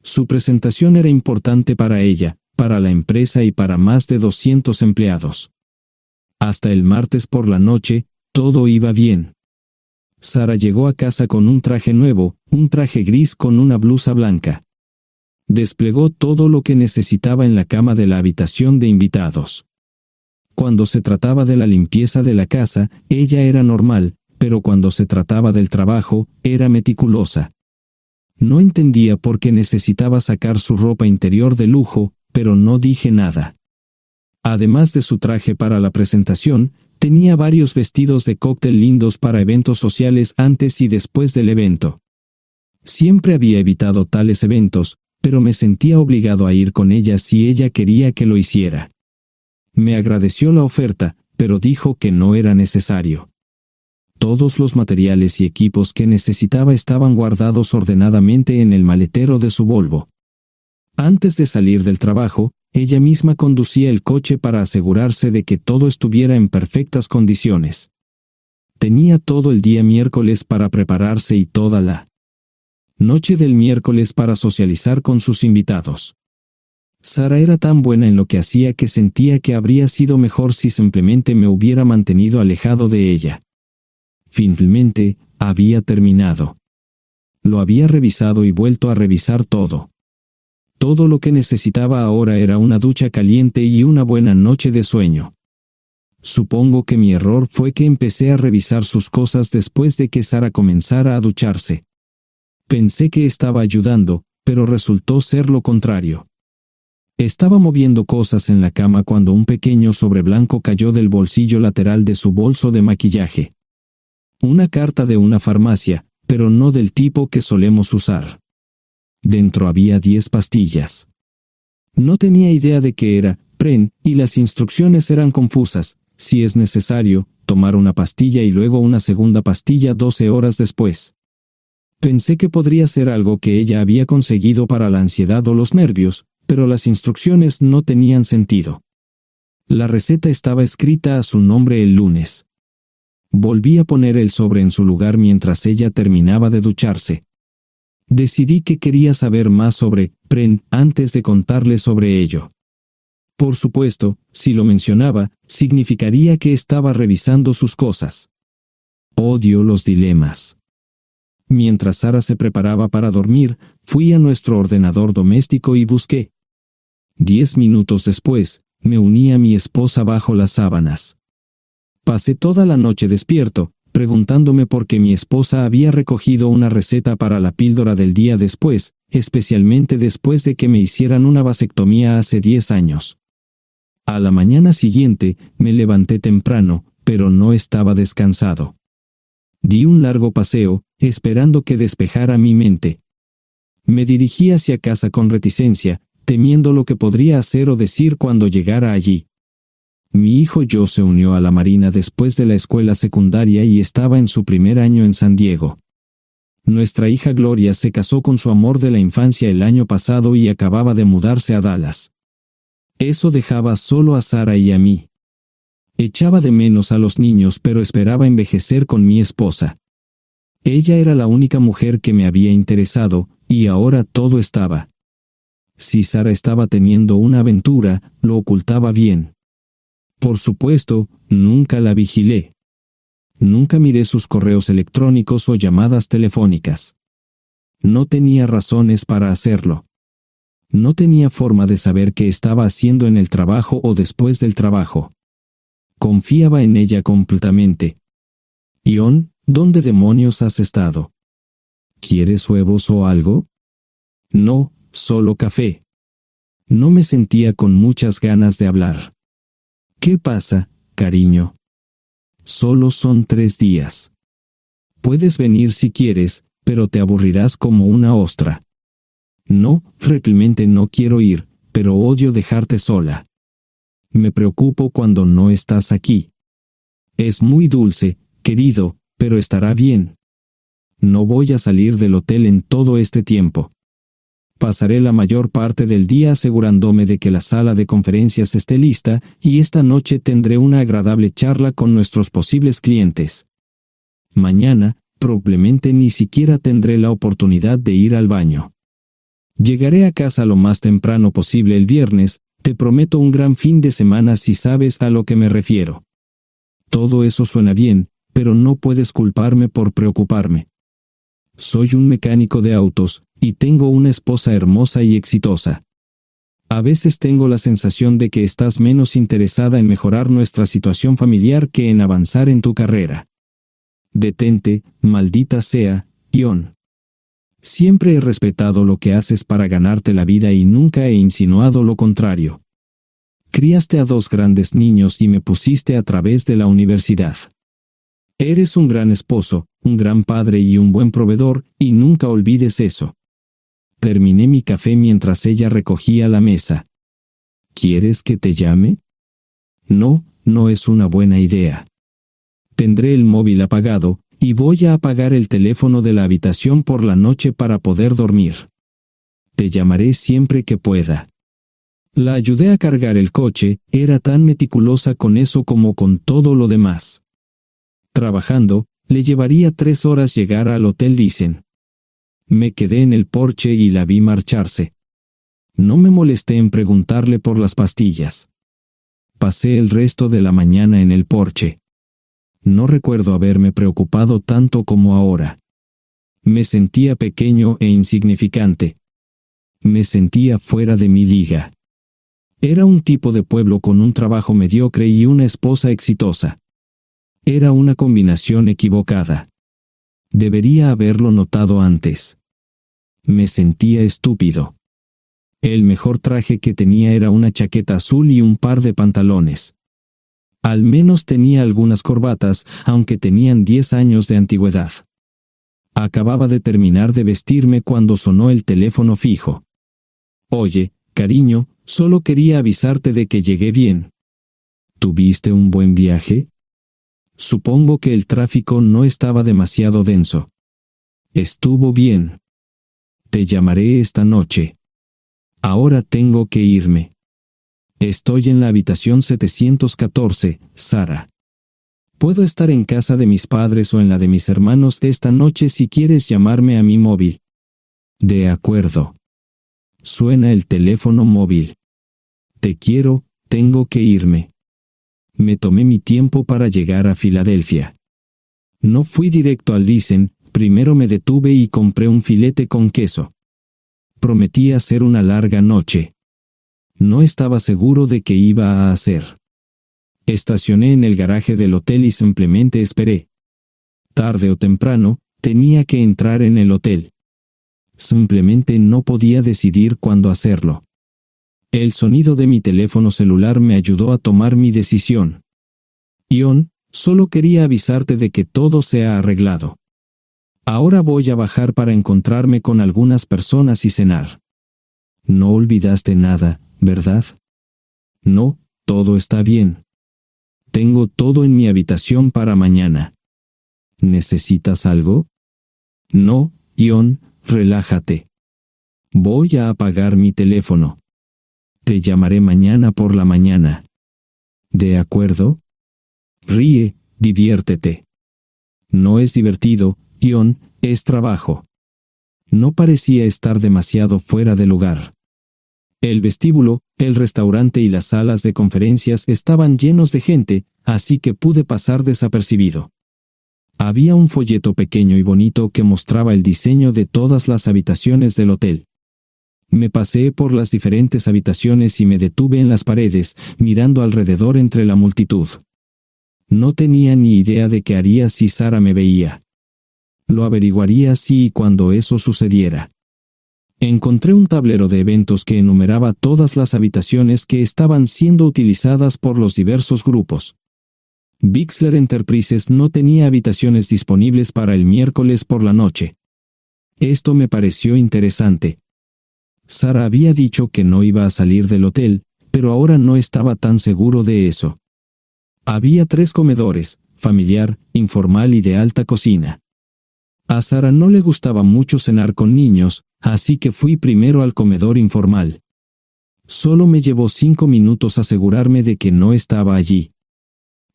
Su presentación era importante para ella, para la empresa y para más de 200 empleados. Hasta el martes por la noche, todo iba bien. Sara llegó a casa con un traje nuevo, un traje gris con una blusa blanca. Desplegó todo lo que necesitaba en la cama de la habitación de invitados. Cuando se trataba de la limpieza de la casa, ella era normal, pero cuando se trataba del trabajo, era meticulosa. No entendía por qué necesitaba sacar su ropa interior de lujo, pero no dije nada. Además de su traje para la presentación, tenía varios vestidos de cóctel lindos para eventos sociales antes y después del evento. Siempre había evitado tales eventos, pero me sentía obligado a ir con ella si ella quería que lo hiciera. Me agradeció la oferta, pero dijo que no era necesario. Todos los materiales y equipos que necesitaba estaban guardados ordenadamente en el maletero de su Volvo. Antes de salir del trabajo, ella misma conducía el coche para asegurarse de que todo estuviera en perfectas condiciones. Tenía todo el día miércoles para prepararse y toda la noche del miércoles para socializar con sus invitados. Sara era tan buena en lo que hacía que sentía que habría sido mejor si simplemente me hubiera mantenido alejado de ella. Finalmente, había terminado. Lo había revisado y vuelto a revisar todo. Todo lo que necesitaba ahora era una ducha caliente y una buena noche de sueño. Supongo que mi error fue que empecé a revisar sus cosas después de que Sara comenzara a ducharse. Pensé que estaba ayudando, pero resultó ser lo contrario. Estaba moviendo cosas en la cama cuando un pequeño sobre blanco cayó del bolsillo lateral de su bolso de maquillaje. Una carta de una farmacia, pero no del tipo que solemos usar. Dentro había 10 pastillas. No tenía idea de qué era, Pren, y las instrucciones eran confusas. Si es necesario, tomar una pastilla y luego una segunda pastilla 12 horas después. Pensé que podría ser algo que ella había conseguido para la ansiedad o los nervios, pero las instrucciones no tenían sentido. La receta estaba escrita a su nombre el lunes. Volví a poner el sobre en su lugar mientras ella terminaba de ducharse. Decidí que quería saber más sobre Pren antes de contarle sobre ello. Por supuesto, si lo mencionaba, significaría que estaba revisando sus cosas. Odio los dilemas. Mientras Sara se preparaba para dormir, fui a nuestro ordenador doméstico y busqué. 10 minutos después, me uní a mi esposa bajo las sábanas. Pasé toda la noche despierto, preguntándome por qué mi esposa había recogido una receta para la píldora del día después, especialmente después de que me hicieran una vasectomía hace 10 años. A la mañana siguiente, me levanté temprano, pero no estaba descansado. Di un largo paseo, esperando que despejara mi mente. Me dirigí hacia casa con reticencia, temiendo lo que podría hacer o decir cuando llegara allí. Mi hijo Joe se unió a la Marina después de la escuela secundaria y estaba en su primer año en San Diego. Nuestra hija Gloria se casó con su amor de la infancia el año pasado y acababa de mudarse a Dallas. Eso dejaba solo a Sara y a mí. Echaba de menos a los niños, pero esperaba envejecer con mi esposa. Ella era la única mujer que me había interesado, y ahora todo estaba. Si Sara estaba teniendo una aventura, lo ocultaba bien. Por supuesto, nunca la vigilé. Nunca miré sus correos electrónicos o llamadas telefónicas. No tenía razones para hacerlo. No tenía forma de saber qué estaba haciendo en el trabajo o después del trabajo. Confiaba en ella completamente. Ion, ¿dónde demonios has estado? ¿Quieres huevos o algo? No, solo café. No me sentía con muchas ganas de hablar. ¿Qué pasa, cariño? Solo son 3 días. Puedes venir si quieres, pero te aburrirás como una ostra. No, realmente no quiero ir, pero odio dejarte sola. Me preocupo cuando no estás aquí. Es muy dulce, querido, pero estará bien. No voy a salir del hotel en todo este tiempo. Pasaré la mayor parte del día asegurándome de que la sala de conferencias esté lista, y esta noche tendré una agradable charla con nuestros posibles clientes. Mañana, probablemente ni siquiera tendré la oportunidad de ir al baño. Llegaré a casa lo más temprano posible el viernes, te prometo un gran fin de semana si sabes a lo que me refiero. Todo eso suena bien, pero no puedes culparme por preocuparme. Soy un mecánico de autos, y tengo una esposa hermosa y exitosa. A veces tengo la sensación de que estás menos interesada en mejorar nuestra situación familiar que en avanzar en tu carrera. Detente, maldita sea, Ion. Siempre he respetado lo que haces para ganarte la vida y nunca he insinuado lo contrario. Criaste a 2 grandes niños y me pusiste a través de la universidad. Eres un gran esposo, un gran padre y un buen proveedor, y nunca olvides eso. Terminé mi café mientras ella recogía la mesa. ¿Quieres que te llame? No, no es una buena idea. Tendré el móvil apagado, y voy a apagar el teléfono de la habitación por la noche para poder dormir. Te llamaré siempre que pueda. La ayudé a cargar el coche, era tan meticulosa con eso como con todo lo demás. Trabajando, le llevaría 3 horas llegar al Hotel Dicen. Me quedé en el porche y la vi marcharse. No me molesté en preguntarle por las pastillas. Pasé el resto de la mañana en el porche. No recuerdo haberme preocupado tanto como ahora. Me sentía pequeño e insignificante. Me sentía fuera de mi liga. Era un tipo de pueblo con un trabajo mediocre y una esposa exitosa. Era una combinación equivocada. Debería haberlo notado antes. Me sentía estúpido. El mejor traje que tenía era una chaqueta azul y un par de pantalones. Al menos tenía algunas corbatas, aunque tenían 10 años de antigüedad. Acababa de terminar de vestirme cuando sonó el teléfono fijo. Oye, cariño, solo quería avisarte de que llegué bien. ¿Tuviste un buen viaje? Supongo que el tráfico no estaba demasiado denso. Estuvo bien. Te llamaré esta noche. Ahora tengo que irme. Estoy en la habitación 714, Sara. Puedo estar en casa de mis padres o en la de mis hermanos esta noche si quieres llamarme a mi móvil. De acuerdo. Suena el teléfono móvil. Te quiero, tengo que irme. Me tomé mi tiempo para llegar a Filadelfia. No fui directo al Lisen, primero me detuve y compré un filete con queso. Prometí hacer una larga noche. No estaba seguro de qué iba a hacer. Estacioné en el garaje del hotel y simplemente esperé. Tarde o temprano, tenía que entrar en el hotel. Simplemente no podía decidir cuándo hacerlo. El sonido de mi teléfono celular me ayudó a tomar mi decisión. Ion, solo quería avisarte de que todo se ha arreglado. Ahora voy a bajar para encontrarme con algunas personas y cenar. No olvidaste nada, ¿verdad? No, todo está bien. Tengo todo en mi habitación para mañana. ¿Necesitas algo? No, Ion, relájate. Voy a apagar mi teléfono. Te llamaré mañana por la mañana. ¿De acuerdo? Ríe, diviértete. No es divertido, Ion, es trabajo. No parecía estar demasiado fuera de lugar. El vestíbulo, el restaurante y las salas de conferencias estaban llenos de gente, así que pude pasar desapercibido. Había un folleto pequeño y bonito que mostraba el diseño de todas las habitaciones del hotel. Me paseé por las diferentes habitaciones y me detuve en las paredes, mirando alrededor entre la multitud. No tenía ni idea de qué haría si Sara me veía. Lo averiguaría si y cuando eso sucediera. Encontré un tablero de eventos que enumeraba todas las habitaciones que estaban siendo utilizadas por los diversos grupos. Bixler Enterprises no tenía habitaciones disponibles para el miércoles por la noche. Esto me pareció interesante. Sara había dicho que no iba a salir del hotel, pero ahora no estaba tan seguro de eso. Había 3 comedores, familiar, informal y de alta cocina. A Sara no le gustaba mucho cenar con niños, así que fui primero al comedor informal. Solo me llevó 5 minutos asegurarme de que no estaba allí.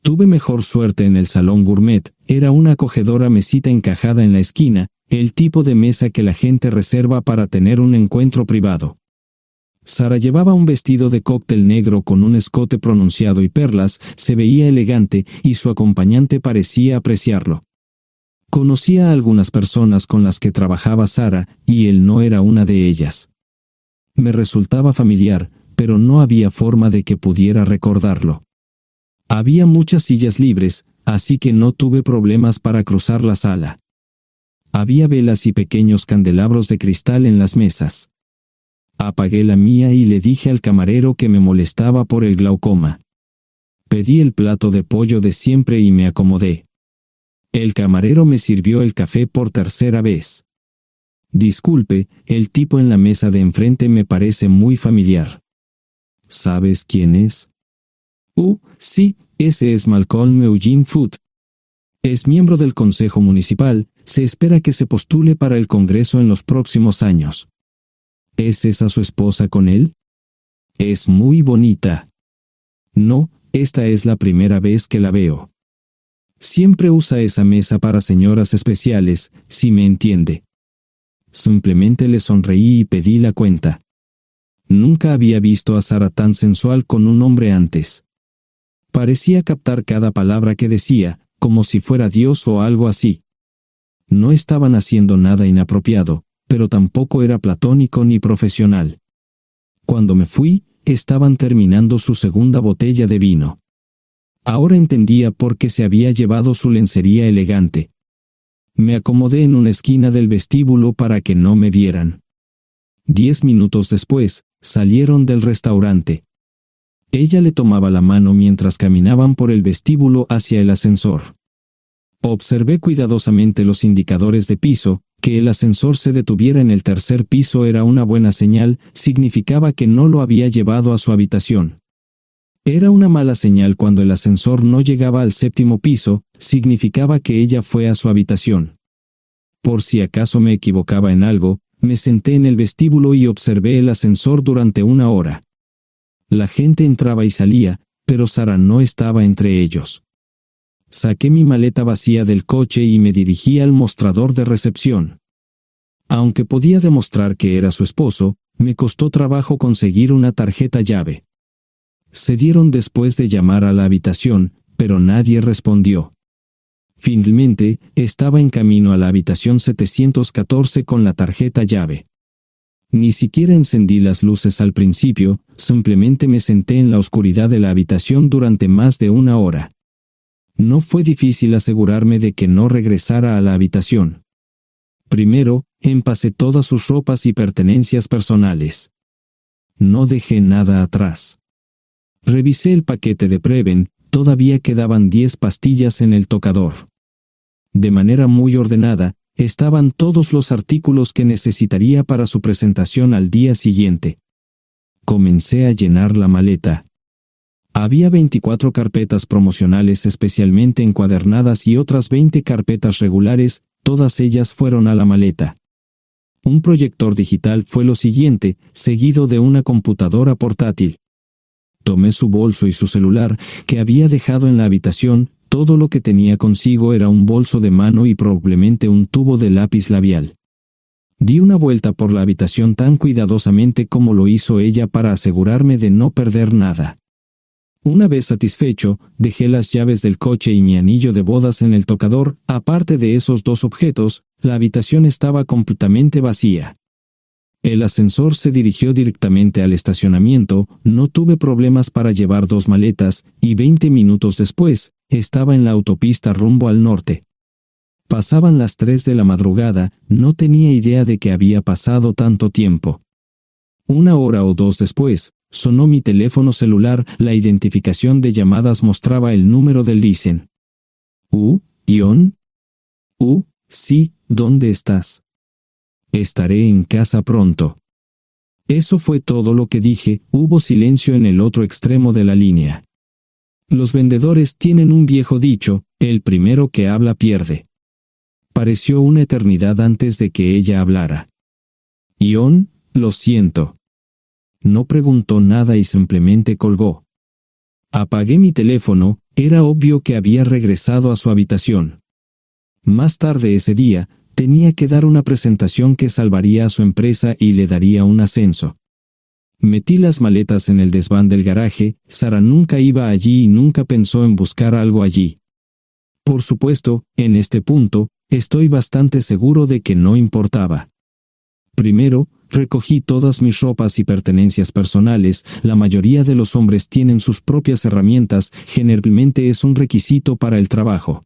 Tuve mejor suerte en el salón gourmet, era una acogedora mesita encajada en la esquina, el tipo de mesa que la gente reserva para tener un encuentro privado. Sara llevaba un vestido de cóctel negro con un escote pronunciado y perlas, se veía elegante y su acompañante parecía apreciarlo. Conocía a algunas personas con las que trabajaba Sara, y él no era una de ellas. Me resultaba familiar, pero no había forma de que pudiera recordarlo. Había muchas sillas libres, así que no tuve problemas para cruzar la sala. Había velas y pequeños candelabros de cristal en las mesas. Apagué la mía y le dije al camarero que me molestaba por el glaucoma. Pedí el plato de pollo de siempre y me acomodé. El camarero me sirvió el café por tercera vez. Disculpe, el tipo en la mesa de enfrente me parece muy familiar. ¿Sabes quién es? Sí, ese es Malcolm Eugene Foote. Es miembro del Consejo Municipal, se espera que se postule para el Congreso en los próximos años. ¿Es esa su esposa con él? Es muy bonita. No, esta es la primera vez que la veo. Siempre usa esa mesa para señoras especiales, si me entiende. Simplemente le sonreí y pedí la cuenta. Nunca había visto a Sara tan sensual con un hombre antes. Parecía captar cada palabra que decía, como si fuera Dios o algo así. No estaban haciendo nada inapropiado, pero tampoco era platónico ni profesional. Cuando me fui, estaban terminando su segunda botella de vino. Ahora entendía por qué se había llevado su lencería elegante. Me acomodé en una esquina del vestíbulo para que no me vieran. 10 minutos después, salieron del restaurante. Ella le tomaba la mano mientras caminaban por el vestíbulo hacia el ascensor. Observé cuidadosamente los indicadores de piso. Que el ascensor se detuviera en el tercer piso era una buena señal, significaba que no lo había llevado a su habitación. Era una mala señal cuando el ascensor no llegaba al 7º piso, significaba que ella fue a su habitación. Por si acaso me equivocaba en algo, me senté en el vestíbulo y observé el ascensor durante 1 hora. La gente entraba y salía, pero Sara no estaba entre ellos. Saqué mi maleta vacía del coche y me dirigí al mostrador de recepción. Aunque podía demostrar que era su esposo, me costó trabajo conseguir una tarjeta llave. Se dieron después de llamar a la habitación, pero nadie respondió. Finalmente, estaba en camino a la habitación 714 con la tarjeta llave. Ni siquiera encendí las luces al principio, simplemente me senté en la oscuridad de la habitación durante más de 1 hora. No fue difícil asegurarme de que no regresara a la habitación. Primero, empacé todas sus ropas y pertenencias personales. No dejé nada atrás. Revisé el paquete de Preven, todavía quedaban 10 pastillas en el tocador. De manera muy ordenada, estaban todos los artículos que necesitaría para su presentación al día siguiente. Comencé a llenar la maleta. Había 24 carpetas promocionales especialmente encuadernadas y otras 20 carpetas regulares, todas ellas fueron a la maleta. Un proyector digital fue lo siguiente, seguido de una computadora portátil. Tomé su bolso y su celular, que había dejado en la habitación. Todo lo que tenía consigo era un bolso de mano y probablemente un tubo de lápiz labial. Di una vuelta por la habitación tan cuidadosamente como lo hizo ella para asegurarme de no perder nada. Una vez satisfecho, dejé las llaves del coche y mi anillo de bodas en el tocador. Aparte de esos 2 objetos, la habitación estaba completamente vacía. El ascensor se dirigió directamente al estacionamiento, no tuve problemas para llevar 2 maletas, y 20 minutos después, estaba en la autopista rumbo al norte. Pasaban las 3 de la madrugada, no tenía idea de que había pasado tanto tiempo. 1 hora o 2 después, sonó mi teléfono celular, la identificación de llamadas mostraba el número del Listen. ¿Ion? Sí, ¿dónde estás? Estaré en casa pronto. Eso fue todo lo que dije. Hubo silencio en el otro extremo de la línea. Los vendedores tienen un viejo dicho, el primero que habla pierde. Pareció una eternidad antes de que ella hablara. Ion, lo siento. No preguntó nada y simplemente colgó. Apagué mi teléfono, era obvio que había regresado a su habitación. Más tarde ese día, tenía que dar una presentación que salvaría a su empresa y le daría un ascenso. Metí las maletas en el desván del garaje. Sara nunca iba allí y nunca pensó en buscar algo allí. Por supuesto, en este punto, estoy bastante seguro de que no importaba. Primero, recogí todas mis ropas y pertenencias personales. La mayoría de los hombres tienen sus propias herramientas, generalmente es un requisito para el trabajo.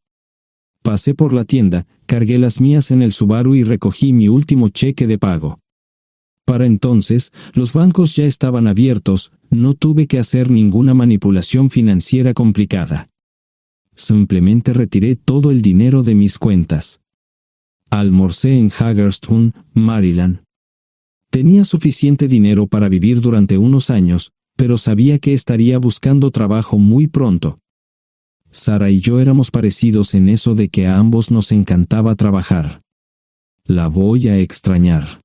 Pasé por la tienda, cargué las mías en el Subaru y recogí mi último cheque de pago. Para entonces, los bancos ya estaban abiertos, no tuve que hacer ninguna manipulación financiera complicada. Simplemente retiré todo el dinero de mis cuentas. Almorcé en Hagerstown, Maryland. Tenía suficiente dinero para vivir durante unos años, pero sabía que estaría buscando trabajo muy pronto. Sara y yo éramos parecidos en eso de que a ambos nos encantaba trabajar. La voy a extrañar.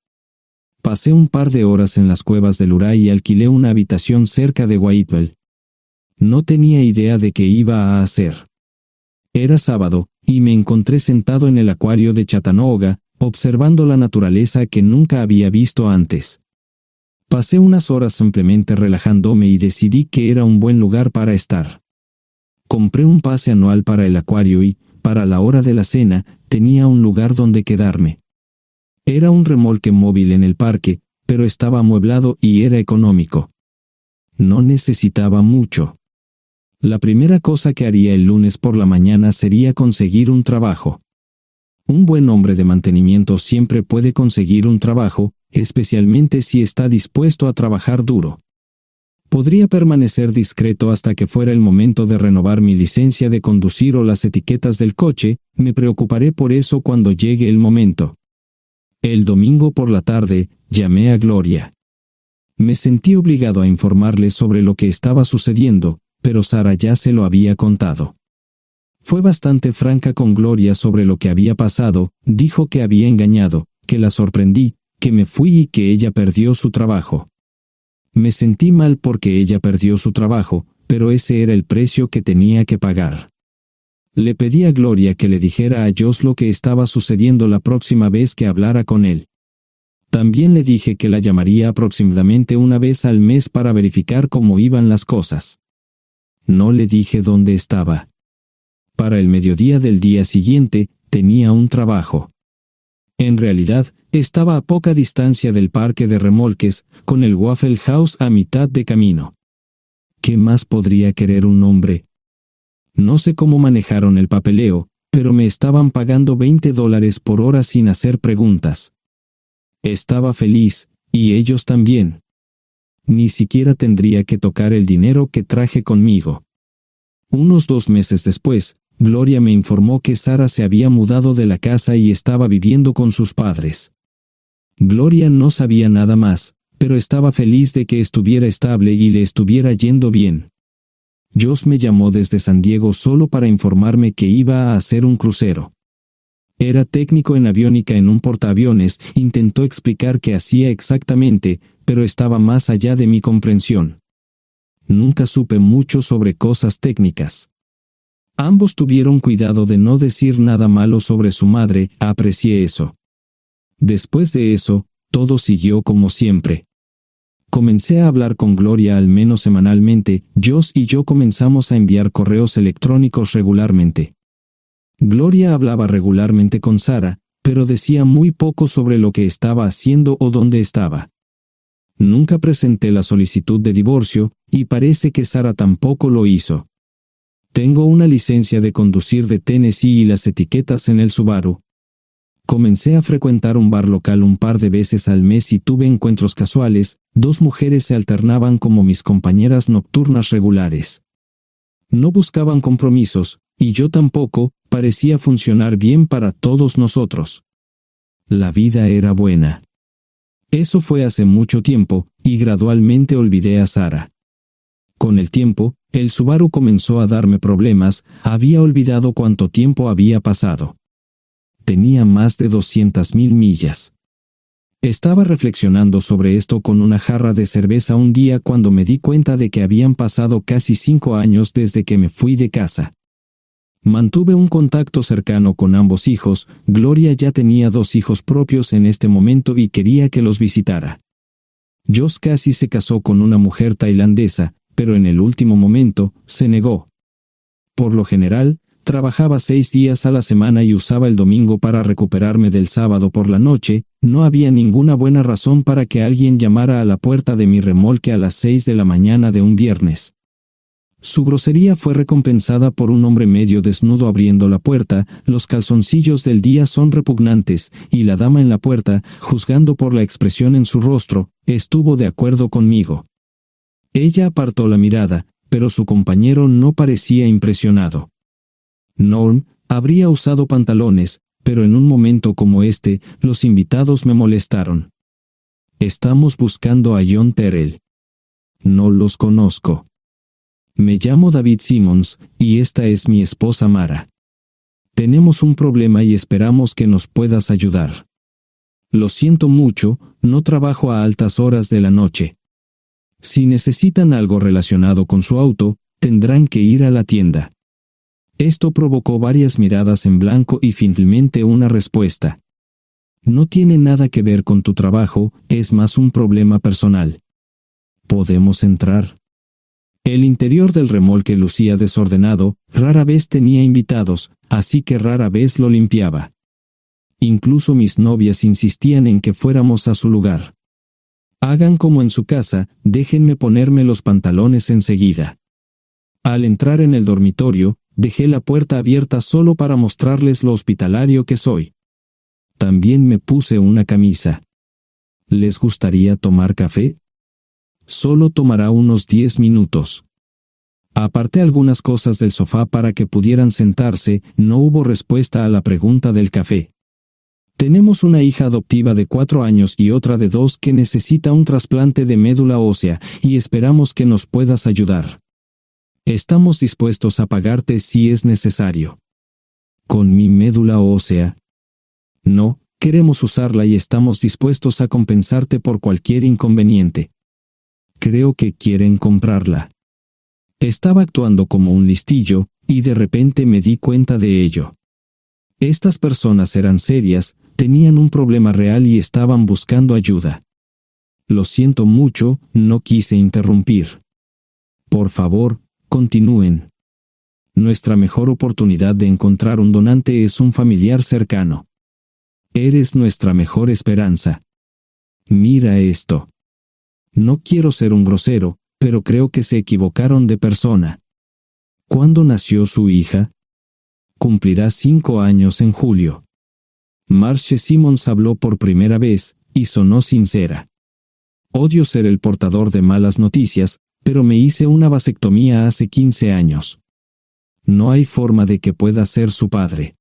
Pasé un par de horas en las cuevas del Uray y alquilé una habitación cerca de Whitewell. No tenía idea de qué iba a hacer. Era sábado, y me encontré sentado en el acuario de Chattanooga, observando la naturaleza que nunca había visto antes. Pasé unas horas simplemente relajándome y decidí que era un buen lugar para estar. Compré un pase anual para el acuario y, para la hora de la cena, tenía un lugar donde quedarme. Era un remolque móvil en el parque, pero estaba amueblado y era económico. No necesitaba mucho. La primera cosa que haría el lunes por la mañana sería conseguir un trabajo. Un buen hombre de mantenimiento siempre puede conseguir un trabajo, especialmente si está dispuesto a trabajar duro. Podría permanecer discreto hasta que fuera el momento de renovar mi licencia de conducir o las etiquetas del coche. Me preocuparé por eso cuando llegue el momento. El domingo por la tarde, llamé a Gloria. Me sentí obligado a informarle sobre lo que estaba sucediendo, pero Sara ya se lo había contado. Fue bastante franca con Gloria sobre lo que había pasado, dijo que había engañado, que la sorprendí, que me fui y que ella perdió su trabajo. Me sentí mal porque ella perdió su trabajo, pero ese era el precio que tenía que pagar. Le pedí a Gloria que le dijera a Josh lo que estaba sucediendo la próxima vez que hablara con él. También le dije que la llamaría aproximadamente una vez al mes para verificar cómo iban las cosas. No le dije dónde estaba. Para el mediodía del día siguiente, tenía un trabajo. En realidad, estaba a poca distancia del parque de remolques, con el Waffle House a mitad de camino. ¿Qué más podría querer un hombre? No sé cómo manejaron el papeleo, pero me estaban pagando $20 por hora sin hacer preguntas. Estaba feliz, y ellos también. Ni siquiera tendría que tocar el dinero que traje conmigo. Unos 2 meses después, Gloria me informó que Sara se había mudado de la casa y estaba viviendo con sus padres. Gloria no sabía nada más, pero estaba feliz de que estuviera estable y le estuviera yendo bien. Josh me llamó desde San Diego solo para informarme que iba a hacer un crucero. Era técnico en aviónica en un portaaviones, intentó explicar qué hacía exactamente, pero estaba más allá de mi comprensión. Nunca supe mucho sobre cosas técnicas. Ambos tuvieron cuidado de no decir nada malo sobre su madre, aprecié eso. Después de eso, todo siguió como siempre. Comencé a hablar con Gloria al menos semanalmente, Josh y yo comenzamos a enviar correos electrónicos regularmente. Gloria hablaba regularmente con Sara, pero decía muy poco sobre lo que estaba haciendo o dónde estaba. Nunca presenté la solicitud de divorcio, y parece que Sara tampoco lo hizo. Tengo una licencia de conducir de Tennessee y las etiquetas en el Subaru. Comencé a frecuentar un bar local un par de veces al mes y tuve encuentros casuales, 2 mujeres se alternaban como mis compañeras nocturnas regulares. No buscaban compromisos, y yo tampoco, parecía funcionar bien para todos nosotros. La vida era buena. Eso fue hace mucho tiempo, y gradualmente olvidé a Sara. Con el tiempo, el Subaru comenzó a darme problemas, había olvidado cuánto tiempo había pasado. Tenía más de 200,000 millas. Estaba reflexionando sobre esto con una jarra de cerveza un día cuando me di cuenta de que habían pasado casi 5 años desde que me fui de casa. Mantuve un contacto cercano con ambos hijos, Gloria ya tenía 2 hijos propios en este momento y quería que los visitara. Josh casi se casó con una mujer tailandesa, pero en el último momento, se negó. Por lo general, trabajaba 6 días a la semana y usaba el domingo para recuperarme del sábado por la noche, no había ninguna buena razón para que alguien llamara a la puerta de mi remolque a las 6 de la mañana de un viernes. Su grosería fue recompensada por un hombre medio desnudo abriendo la puerta, los calzoncillos del día son repugnantes, y la dama en la puerta, juzgando por la expresión en su rostro, estuvo de acuerdo conmigo. Ella apartó la mirada, pero su compañero no parecía impresionado. Norm habría usado pantalones, pero en un momento como este, los invitados me molestaron. Estamos buscando a John Terrell. No los conozco. Me llamo David Simmons, y esta es mi esposa Mara. Tenemos un problema y esperamos que nos puedas ayudar. Lo siento mucho, no trabajo a altas horas de la noche. Si necesitan algo relacionado con su auto, tendrán que ir a la tienda. Esto provocó varias miradas en blanco y finalmente una respuesta. No tiene nada que ver con tu trabajo, es más un problema personal. ¿Podemos entrar? El interior del remolque lucía desordenado, rara vez tenía invitados, así que rara vez lo limpiaba. Incluso mis novias insistían en que fuéramos a su lugar. Hagan como en su casa, déjenme ponerme los pantalones enseguida. Al entrar en el dormitorio, dejé la puerta abierta solo para mostrarles lo hospitalario que soy. También me puse una camisa. ¿Les gustaría tomar café? Solo tomará unos 10 minutos. Aparté algunas cosas del sofá para que pudieran sentarse, no hubo respuesta a la pregunta del café. Tenemos una hija adoptiva de 4 años y otra de 2 que necesita un trasplante de médula ósea, y esperamos que nos puedas ayudar. Estamos dispuestos a pagarte si es necesario. ¿Con mi médula ósea? No, queremos usarla y estamos dispuestos a compensarte por cualquier inconveniente. Creo que quieren comprarla. Estaba actuando como un listillo, y de repente me di cuenta de ello. Estas personas eran serias, tenían un problema real y estaban buscando ayuda. Lo siento mucho, no quise interrumpir. Por favor, continúen. Nuestra mejor oportunidad de encontrar un donante es un familiar cercano. Eres nuestra mejor esperanza. Mira esto. No quiero ser un grosero, pero creo que se equivocaron de persona. ¿Cuándo nació su hija? Cumplirá 5 años en julio. Marche Simons habló por primera vez, y sonó sincera. Odio ser el portador de malas noticias, pero me hice una vasectomía hace 15 años. No hay forma de que pueda ser su padre.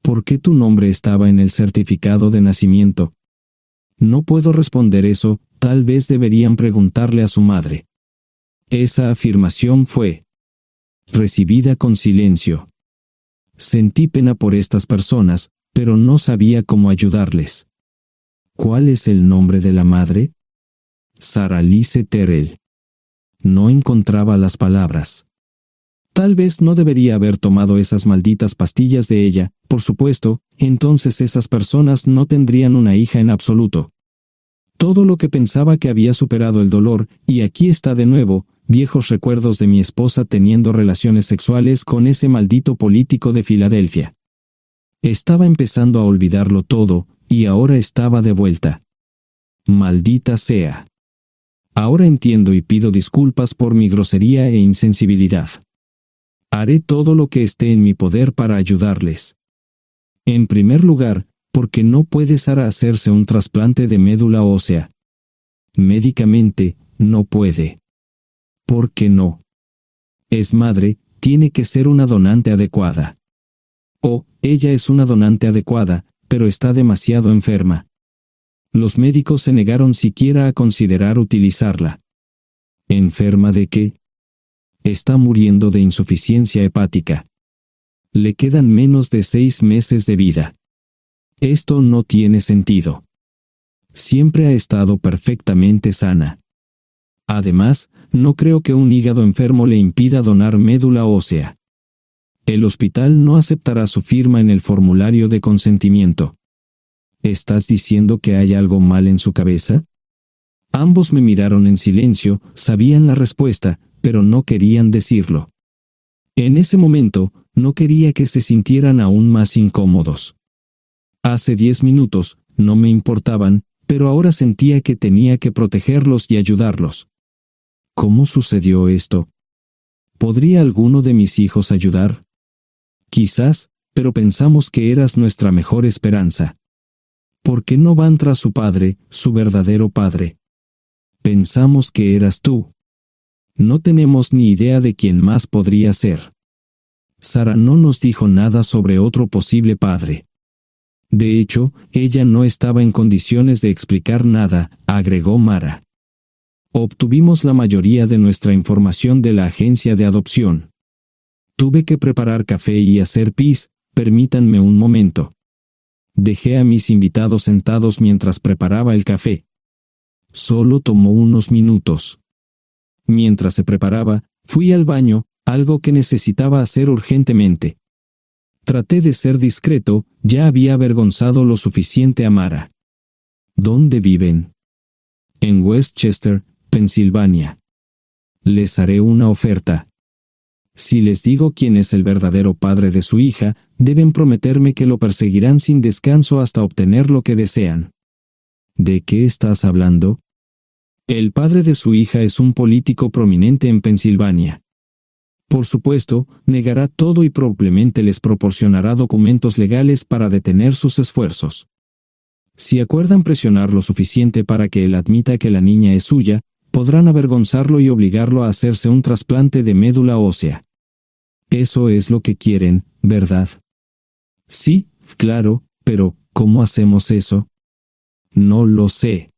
¿Por qué tu nombre estaba en el certificado de nacimiento? No puedo responder eso, tal vez deberían preguntarle a su madre. Esa afirmación fue recibida con silencio. Sentí pena por estas personas, pero no sabía cómo ayudarles. ¿Cuál es el nombre de la madre? Sarah Lise Terrell. No encontraba las palabras. Tal vez no debería haber tomado esas malditas pastillas de ella, por supuesto, entonces esas personas no tendrían una hija en absoluto. Todo lo que pensaba que había superado el dolor, y aquí está de nuevo, viejos recuerdos de mi esposa teniendo relaciones sexuales con ese maldito político de Filadelfia. Estaba empezando a olvidarlo todo, y ahora estaba de vuelta. Maldita sea. Ahora entiendo y pido disculpas por mi grosería e insensibilidad. Haré todo lo que esté en mi poder para ayudarles. En primer lugar, porque no puede Sara hacerse un trasplante de médula ósea. Médicamente, no puede. ¿Por qué no? Es madre, tiene que ser una donante adecuada. Ella es una donante adecuada, pero está demasiado enferma. Los médicos se negaron siquiera a considerar utilizarla. ¿Enferma de qué? Está muriendo de insuficiencia hepática. Le quedan menos de 6 meses de vida. Esto no tiene sentido. Siempre ha estado perfectamente sana. Además, no creo que un hígado enfermo le impida donar médula ósea. El hospital no aceptará su firma en el formulario de consentimiento. ¿Estás diciendo que hay algo mal en su cabeza? Ambos me miraron en silencio, sabían la respuesta, pero no querían decirlo. En ese momento, no quería que se sintieran aún más incómodos. Hace 10 minutos, no me importaban, pero ahora sentía que tenía que protegerlos y ayudarlos. ¿Cómo sucedió esto? ¿Podría alguno de mis hijos ayudar? Quizás, pero pensamos que eras nuestra mejor esperanza. ¿Por qué no van tras su padre, su verdadero padre? Pensamos que eras tú. No tenemos ni idea de quién más podría ser. Sara no nos dijo nada sobre otro posible padre. De hecho, ella no estaba en condiciones de explicar nada, agregó Mara. Obtuvimos la mayoría de nuestra información de la agencia de adopción. Tuve que preparar café y hacer pis, permítanme un momento. Dejé a mis invitados sentados mientras preparaba el café. Solo tomó unos minutos. Mientras se preparaba, fui al baño, algo que necesitaba hacer urgentemente. Traté de ser discreto, ya había avergonzado lo suficiente a Mara. ¿Dónde viven? En Westchester, Pensilvania. Les haré una oferta. Si les digo quién es el verdadero padre de su hija, deben prometerme que lo perseguirán sin descanso hasta obtener lo que desean. ¿De qué estás hablando? El padre de su hija es un político prominente en Pensilvania. Por supuesto, negará todo y probablemente les proporcionará documentos legales para detener sus esfuerzos. Si acuerdan presionar lo suficiente para que él admita que la niña es suya, podrán avergonzarlo y obligarlo a hacerse un trasplante de médula ósea. Eso es lo que quieren, ¿verdad? Sí, claro, pero ¿Cómo hacemos eso? No lo sé.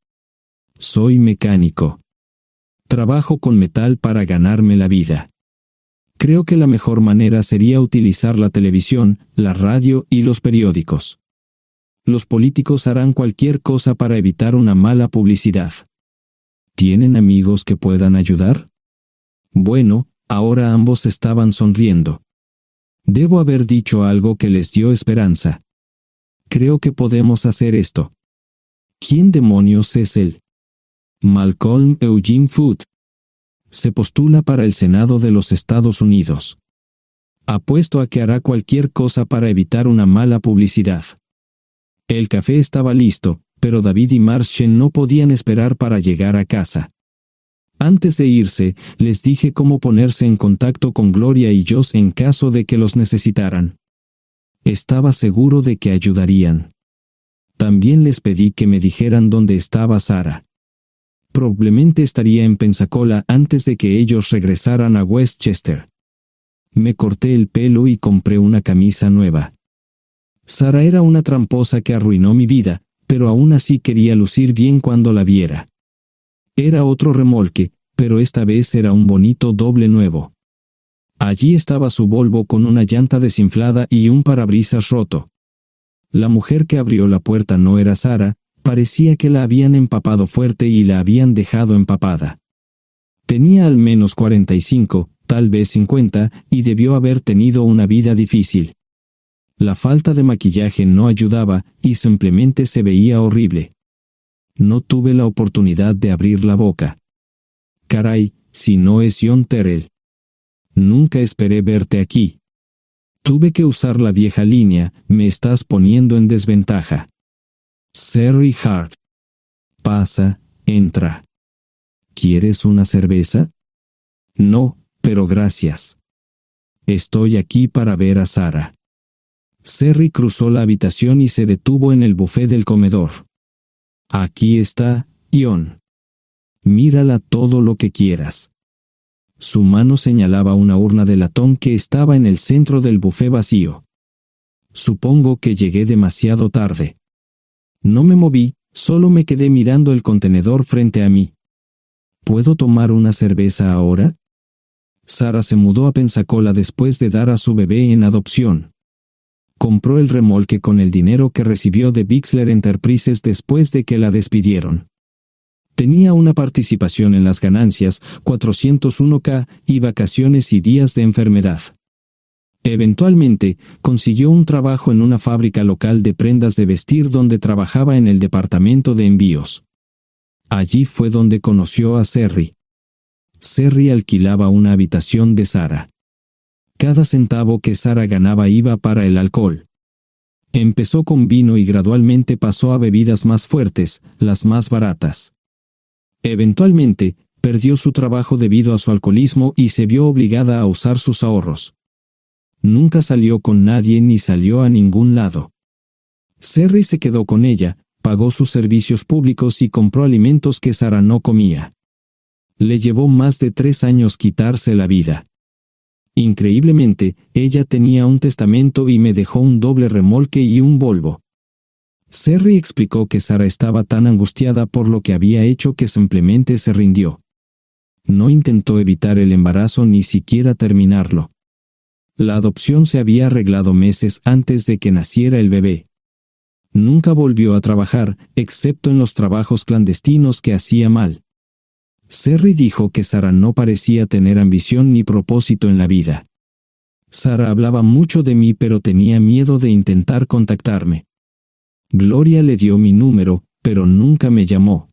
Soy mecánico. Trabajo con metal para ganarme la vida. Creo que la mejor manera sería utilizar la televisión, la radio y los periódicos. Los políticos harán cualquier cosa para evitar una mala publicidad. ¿Tienen amigos que puedan ayudar? Bueno, ahora ambos estaban sonriendo. Debo haber dicho algo que les dio esperanza. Creo que podemos hacer esto. ¿Quién demonios es él? Malcolm Eugene Foote. Se postula para el Senado de los Estados Unidos. Apuesto a que hará cualquier cosa para evitar una mala publicidad. El café estaba listo, pero David y Marshall no podían esperar para llegar a casa. Antes de irse, les dije cómo ponerse en contacto con Gloria y Josh en caso de que los necesitaran. Estaba seguro de que ayudarían. También les pedí que me dijeran dónde estaba Sarah. Probablemente estaría en Pensacola antes de que ellos regresaran a Westchester. Me corté el pelo y compré una camisa nueva. Sarah era una tramposa que arruinó mi vida, pero aún así quería lucir bien cuando la viera. Era otro remolque, pero esta vez era un bonito doble nuevo. Allí estaba su Volvo con una llanta desinflada y un parabrisas roto. La mujer que abrió la puerta no era Sarah, parecía que la habían empapado fuerte y la habían dejado empapada. Tenía al menos 45, tal vez 50, y debió haber tenido una vida difícil. La falta de maquillaje no ayudaba y simplemente se veía horrible. No tuve la oportunidad de abrir la boca. Caray, si no es John Terrell. Nunca esperé verte aquí. Tuve que usar la vieja línea, me estás poniendo en desventaja. Sherry Hart. Pasa, entra. ¿Quieres una cerveza? No, pero gracias. Estoy aquí para ver a Sarah. Sherry cruzó la habitación y se detuvo en el buffet del comedor. Aquí está, John. Mírala todo lo que quieras. Su mano señalaba una urna de latón que estaba en el centro del buffet vacío. Supongo que llegué demasiado tarde. No me moví, solo me quedé mirando el contenedor frente a mí. ¿Puedo tomar una cerveza ahora? Sarah se mudó a Pensacola después de dar a su bebé en adopción. Compró el remolque con el dinero que recibió de Bixler Enterprises después de que la despidieron. Tenía una participación en las ganancias, 401k, y vacaciones y días de enfermedad. Eventualmente, consiguió un trabajo en una fábrica local de prendas de vestir donde trabajaba en el departamento de envíos. Allí fue donde conoció a Sherry. Sherry alquilaba una habitación de Sarah. Cada centavo que Sarah ganaba iba para el alcohol. Empezó con vino y gradualmente pasó a bebidas más fuertes, las más baratas. Eventualmente, perdió su trabajo debido a su alcoholismo y se vio obligada a usar sus ahorros. Nunca salió con nadie ni salió a ningún lado. Sherry se quedó con ella, pagó sus servicios públicos y compró alimentos que Sarah no comía. Le llevó más de 3 años quitarse la vida. Increíblemente, ella tenía un testamento y me dejó un doble remolque y un Volvo. Sherry explicó que Sarah estaba tan angustiada por lo que había hecho que simplemente se rindió. No intentó evitar el embarazo ni siquiera terminarlo. La adopción se había arreglado meses antes de que naciera el bebé. Nunca volvió a trabajar, excepto en los trabajos clandestinos que hacía mal. Sherry dijo que Sarah no parecía tener ambición ni propósito en la vida. Sarah hablaba mucho de mí pero tenía miedo de intentar contactarme. Gloria le dio mi número, pero nunca me llamó.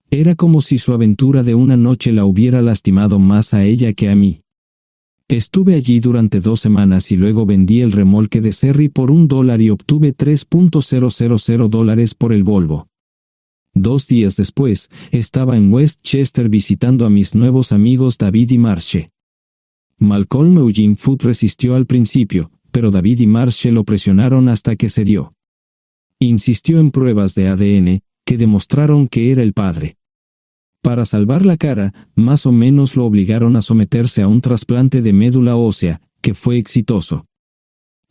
Era como si su aventura de una noche la hubiera lastimado más a ella que a mí. Estuve allí durante 2 semanas y luego vendí el remolque de Sherry por $1 y obtuve $3,000 por el Volvo. 2 días después, estaba en Westchester visitando a mis nuevos amigos David y Marshall. Malcolm Eugene Foote resistió al principio, pero David y Marshall lo presionaron hasta que cedió. Insistió en pruebas de ADN, que demostraron que era el padre. Para salvar la cara, más o menos lo obligaron a someterse a un trasplante de médula ósea, que fue exitoso.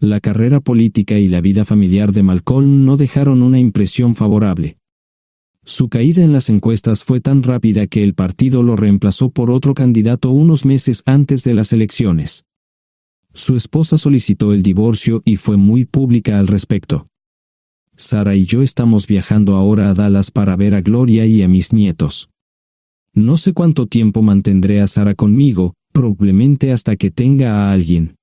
La carrera política y la vida familiar de Malcolm no dejaron una impresión favorable. Su caída en las encuestas fue tan rápida que el partido lo reemplazó por otro candidato unos meses antes de las elecciones. Su esposa solicitó el divorcio y fue muy pública al respecto. Sarah y yo estamos viajando ahora a Dallas para ver a Gloria y a mis nietos. No sé cuánto tiempo mantendré a Sarah conmigo, probablemente hasta que tenga a alguien.